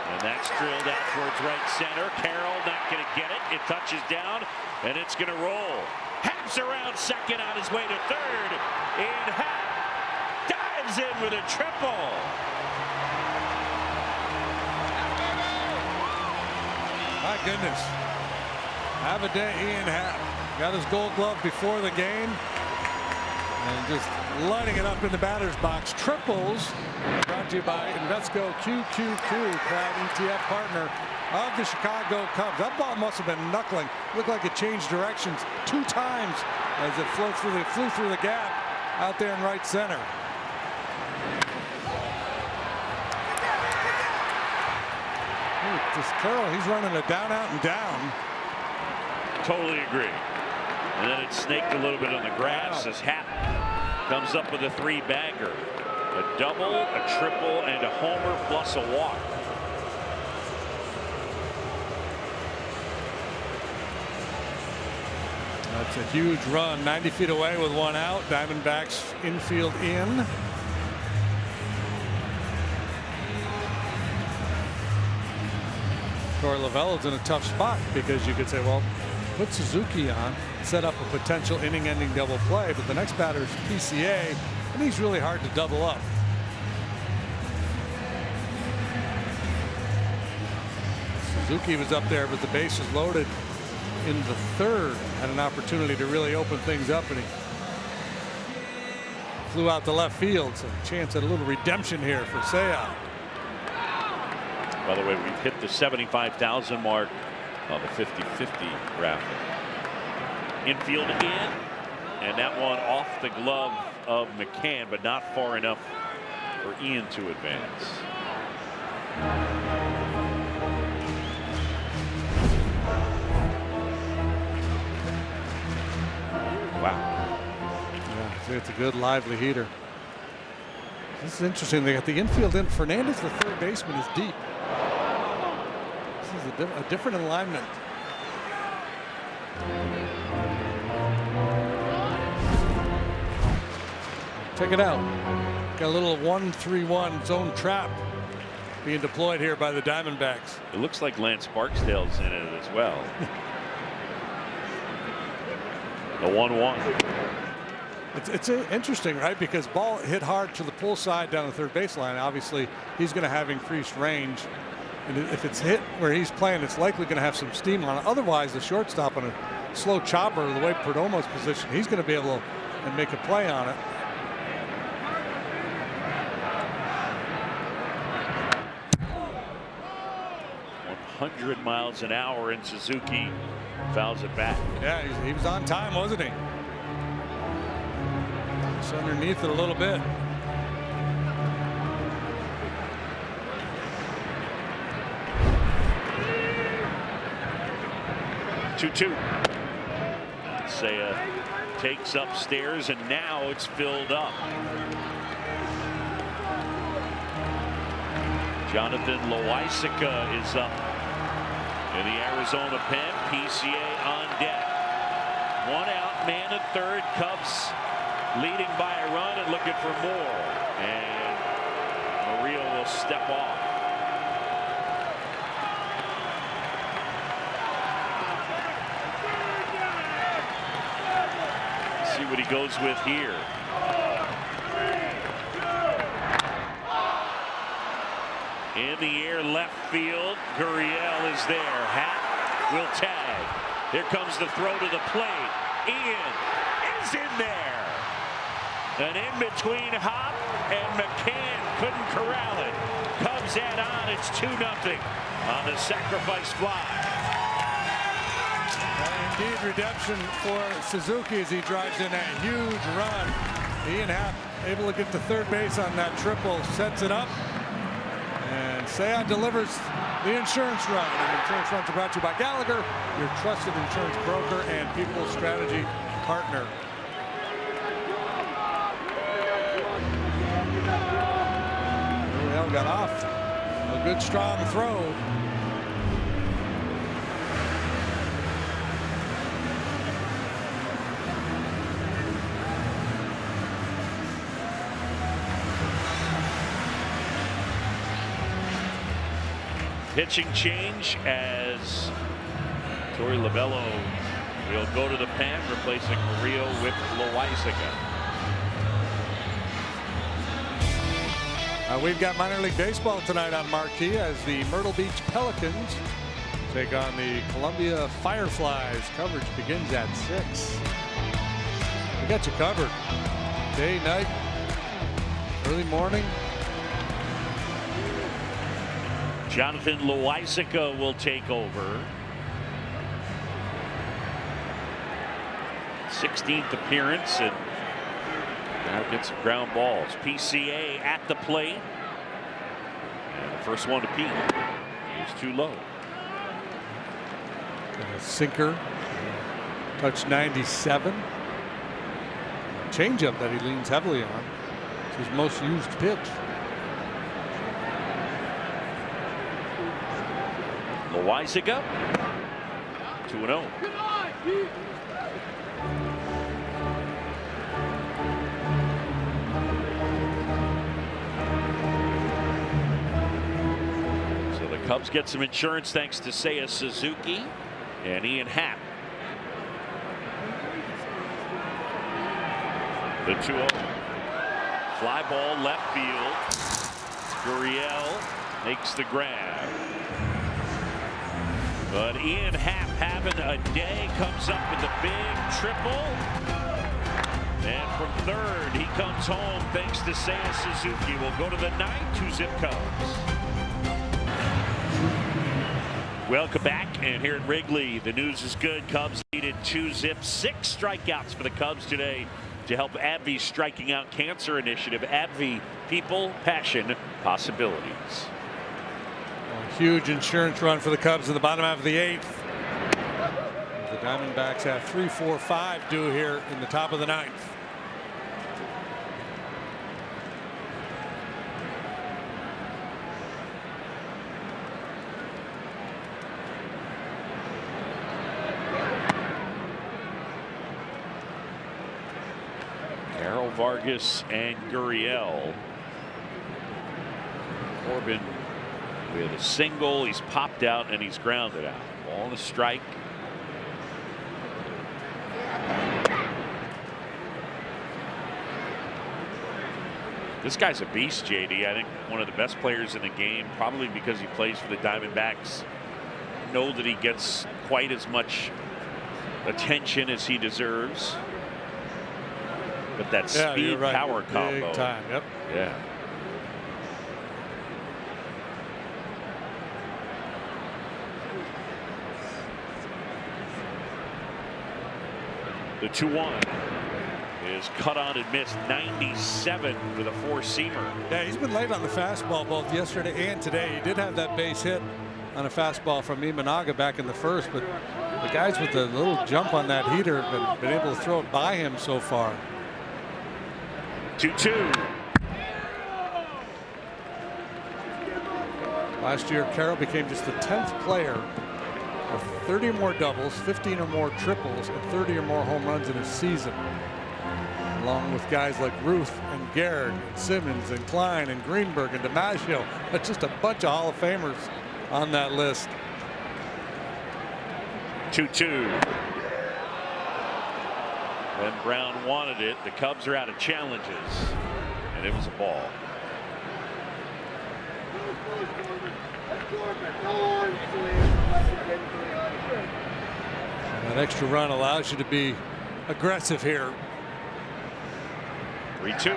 And that's drilled out towards right center. Carroll not going to get it. It touches down, and it's going to roll. Happ's around second on his way to third. Ian Happ dives in with a triple. My goodness. Have a day, Ian Happ. Got his Gold Glove before the game. And just lighting it up in the batter's box. Triples brought to you by Invesco QQQ, proud ETF partner of the Chicago Cubs. That ball must have been knuckling. Looked like it changed directions 2 times as it flew through the gap out there in right center. Just Carroll, he's running a down, out, and down. Totally agree. And then it snaked a little bit on the grass as Happ comes up with a 3-bagger. A double, a triple, and a homer plus a walk. That's a huge run, 90 feet away with 1 out. Diamondbacks infield in. Torey Lovullo's in a tough spot because you could say, well, put Suzuki on, set up a potential inning-ending double play, but the next batter is PCA, and he's really hard to double up. Suzuki was up there, but the bases loaded in the 3rd, had an opportunity to really open things up, and he flew out to left field. So a chance at a little redemption here for Seiya. By the way, we've hit the 75,000 mark on the 50-50 raffle. Infield in, and that one off the glove of McCann, but not far enough for Ian to advance. Wow. Yeah, it's a good lively heater. This is interesting. They got the infield in. Fernandez, the 3rd baseman, is deep. This is a different alignment. Check it out. Got a little 1-3-1 zone trap being deployed here by the Diamondbacks. It looks like Lance Barksdale's in it as well. The 1-1. It's interesting, right? Because ball hit hard to the pull side down the 3rd baseline. Obviously, he's going to have increased range. And if it's hit where he's playing, it's likely going to have some steam on it. Otherwise, the shortstop on a slow chopper, the way Perdomo's positioned, he's going to be able to make a play on it. .100 miles an hour, and Suzuki fouls it back. Yeah, he was on time, wasn't he? Just underneath it a little bit. Two. Seiya takes upstairs, and now it's filled up. Jonathan Loaisiga is up in the Arizona pen. PCA on deck. 1 out, man at 3rd. Cubs leading by a run and looking for more. And Murillo will step off. See what he goes with here. In the air, left field. Gurriel is there. Happ will tag. Here comes the throw to the plate. Ian is in there. And in between Hop and McCann couldn't corral it. Cubs add on. It's 2-0 on the sacrifice fly. Indeed, redemption for Suzuki as he drives in a huge run. Ian Happ able to get to 3rd base on that triple, sets it up. And Seiya delivers the insurance run. And insurance runs are brought to you by Gallagher, your trusted insurance broker and people strategy partner. Gurriel got off a good strong throw. Pitching change as Torey Lovullo will go to the pen, replacing Murillo with Loaisiga. We've got minor league baseball tonight on Marquee as the Myrtle Beach Pelicans take on the Columbia Fireflies. Coverage begins at 6. We got you covered. Day, night, early morning. Jonathan Loaisiga will take over. 16th appearance, and now get some ground balls. PCA at the plate. And the first one to Pete is too low. Got a sinker. touched 97. Changeup that he leans heavily on. It's his most used pitch. Loizaga, 2-0. So the Cubs get some insurance thanks to Seiya Suzuki and Ian Happ. The 2-0. Fly ball left field. Gurriel makes the grab. But Ian Happ having a day, comes up with a big triple. And from third, he comes home thanks to Seiya Suzuki. We'll go to the 9-2 Zip Cubs. Welcome back, and here at Wrigley, the news is good. Cubs needed 2-zip, 6 strikeouts for the Cubs today to help AbbVie's Striking Out Cancer Initiative. AbbVie, people, passion, possibilities. Huge insurance run for the Cubs in the bottom half of the 8th. The Diamondbacks have 3, 4, 5 due here in the top of the 9th. Carol Vargas and Gurriel. Corbin with a single, he's popped out and he's grounded out. Ball and a strike. This guy's a beast, JD. I think one of the best players in the game, probably because he plays for the Diamondbacks. Know that he gets quite as much attention as he deserves. But that speed power combo. Big time, yep. Yeah. The 2-1 is cut on and missed. 97 with a 4-seamer. Yeah, he's been late on the fastball both yesterday and today. He did have that base hit on a fastball from Imanaga back in the first, but the guys with the little jump on that heater have been able to throw it by him so far. 2-2. Last year, Carroll became just the 10th player with 30 or more doubles, 15 or more triples, and 30 or more home runs in a season, along with guys like Ruth and Garrett and Simmons and Klein and Greenberg and DiMaggio. That's just a bunch of Hall of Famers on that list. 2-2. When Brown wanted it, the Cubs are out of challenges, and it was a ball. That extra run allows you to be aggressive here. 3-2.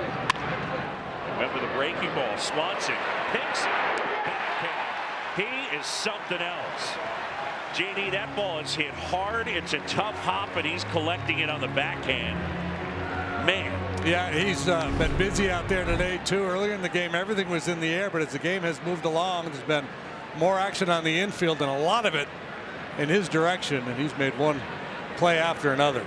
Went with a breaking ball. Swanson picks it. He is something else. JD, that ball is hit hard. It's a tough hop, and he's collecting it on the backhand. Man. Yeah, he's been busy out there today, too. Earlier in the game, everything was in the air, but as the game has moved along, there's been more action on the infield and a lot of it in his direction, and he's made one play after another.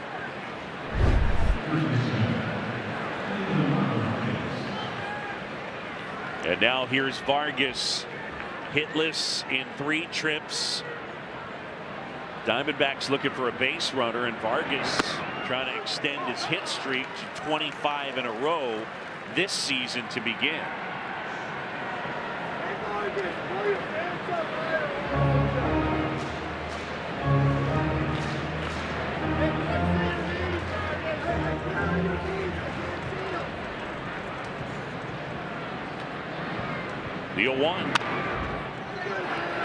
And now here's Vargas, hitless in 3 trips. Diamondbacks looking for a base runner, and Vargas trying to extend his hit streak to 25 in a row this season to begin. The 0-1.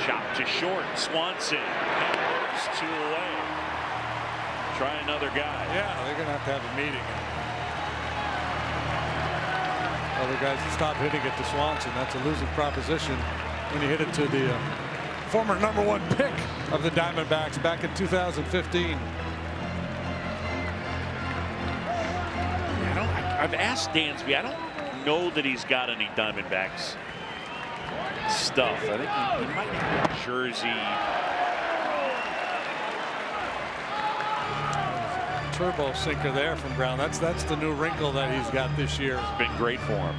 Chop to short. Swanson. It's 2 away. Try another guy. Yeah, they're going to have a meeting. Other guys stop hitting it to Swanson. That's a losing proposition when you hit it to the former #1 pick of the Diamondbacks back in 2015. I've asked Dansby. I don't know that he's got any Diamondbacks stuff. I think he might have a jersey. turbo sinker there from Brown. That's the new wrinkle that he's got this year. It's been great for him.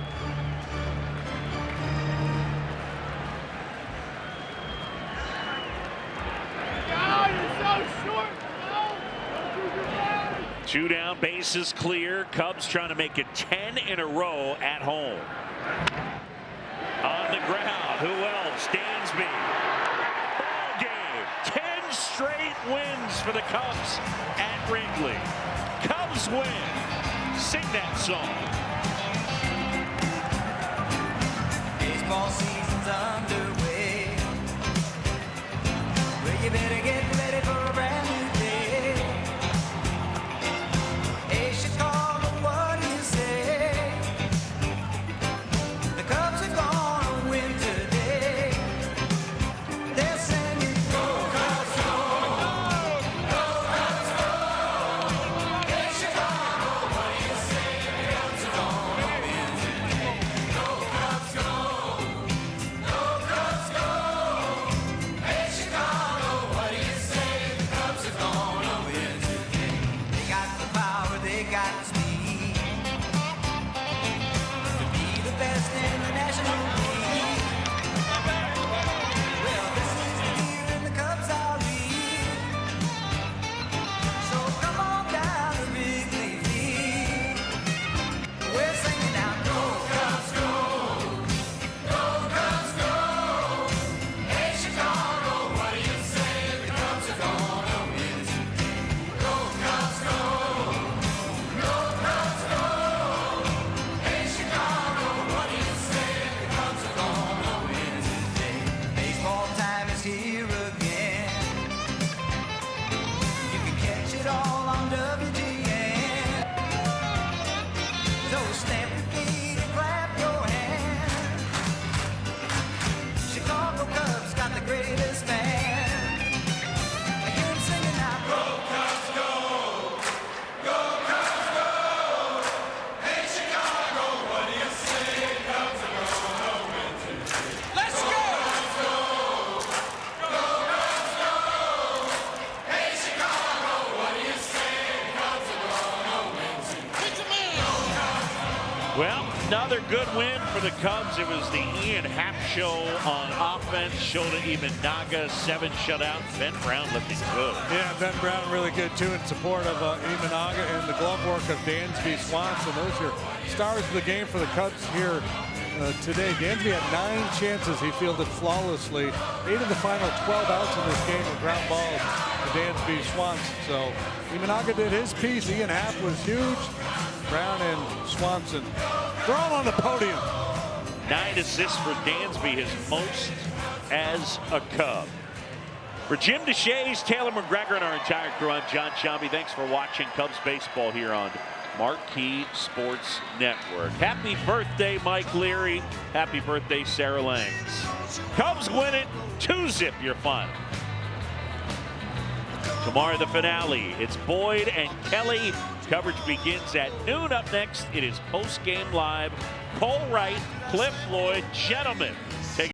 Two down, bases clear. Cubs trying to make it 10 in a row at home. On the ground, who else? Dansby. Ball game. 10 straight wins for the Cubs at Wrigley. Cubs win. Sing that song. Baseball season's underway. Well, you better get ready for a brand new day. Hey, Chicago, what do you say? The Cubs are gonna win today. They're singing, go Cubs, go! Go Cubs, go! Hey, Chicago, what do you say? The Cubs are gonna win today. Go Cubs, go! Go Cubs, go! Hey, Chicago, what do you say? The Cubs are gonna win today. They got the power, they got the speed to be the best in the National League. Well, this is the year and the Cubs are lead. So come on down to Wrigley Field. We're singing out, go Cubs, go! Go Cubs, go! Hey, Chicago, what do you say? The Cubs are gonna win today. Go Cubs, go! Go Cubs, go! Hey, Chicago, what do you say? The Cubs are gonna win today. Baseball time is here again. You can catch it all on WGN. So stamp your feet and clap your hands. Chicago Cubs got the greatest fan. I hear 'em singing out, go Cubs, go! Go Cubs, go! Hey, Chicago, what do you say? Cubs are gonna win today. Let's go! Cubs, go! Go Cubs, go! Hey, Chicago, what do you say? Cubs are gonna win today. Well, another good win for the Cubs. It was the Ian Happ show on offense. Shota Imanaga, 7 shutouts. Ben Brown looking good. Yeah, Ben Brown really good too in support of Imanaga and the glove work of Dansby Swanson. Those are stars of the game for the Cubs here today. Dansby had 9 chances. He fielded flawlessly. 8 of the final 12 outs in this game were ground balls to Dansby Swanson. So Imanaga did his piece. Ian Happ was huge. Brown and Swanson thrown on the podium. 9 assists for Dansby, his most as a Cub. For Jim DeShays, Taylor McGregor, and our entire crew, I'm John Shambi. Thanks for watching Cubs baseball here on Marquee Sports Network. Happy birthday, Mike Leary. Happy birthday, Sarah Langs. Cubs win it 2-zip your final. Tomorrow, the finale. It's Boyd and Kelly. Coverage begins at noon. Up next, it is post-game live. Cole Wright, Cliff Floyd. Gentlemen,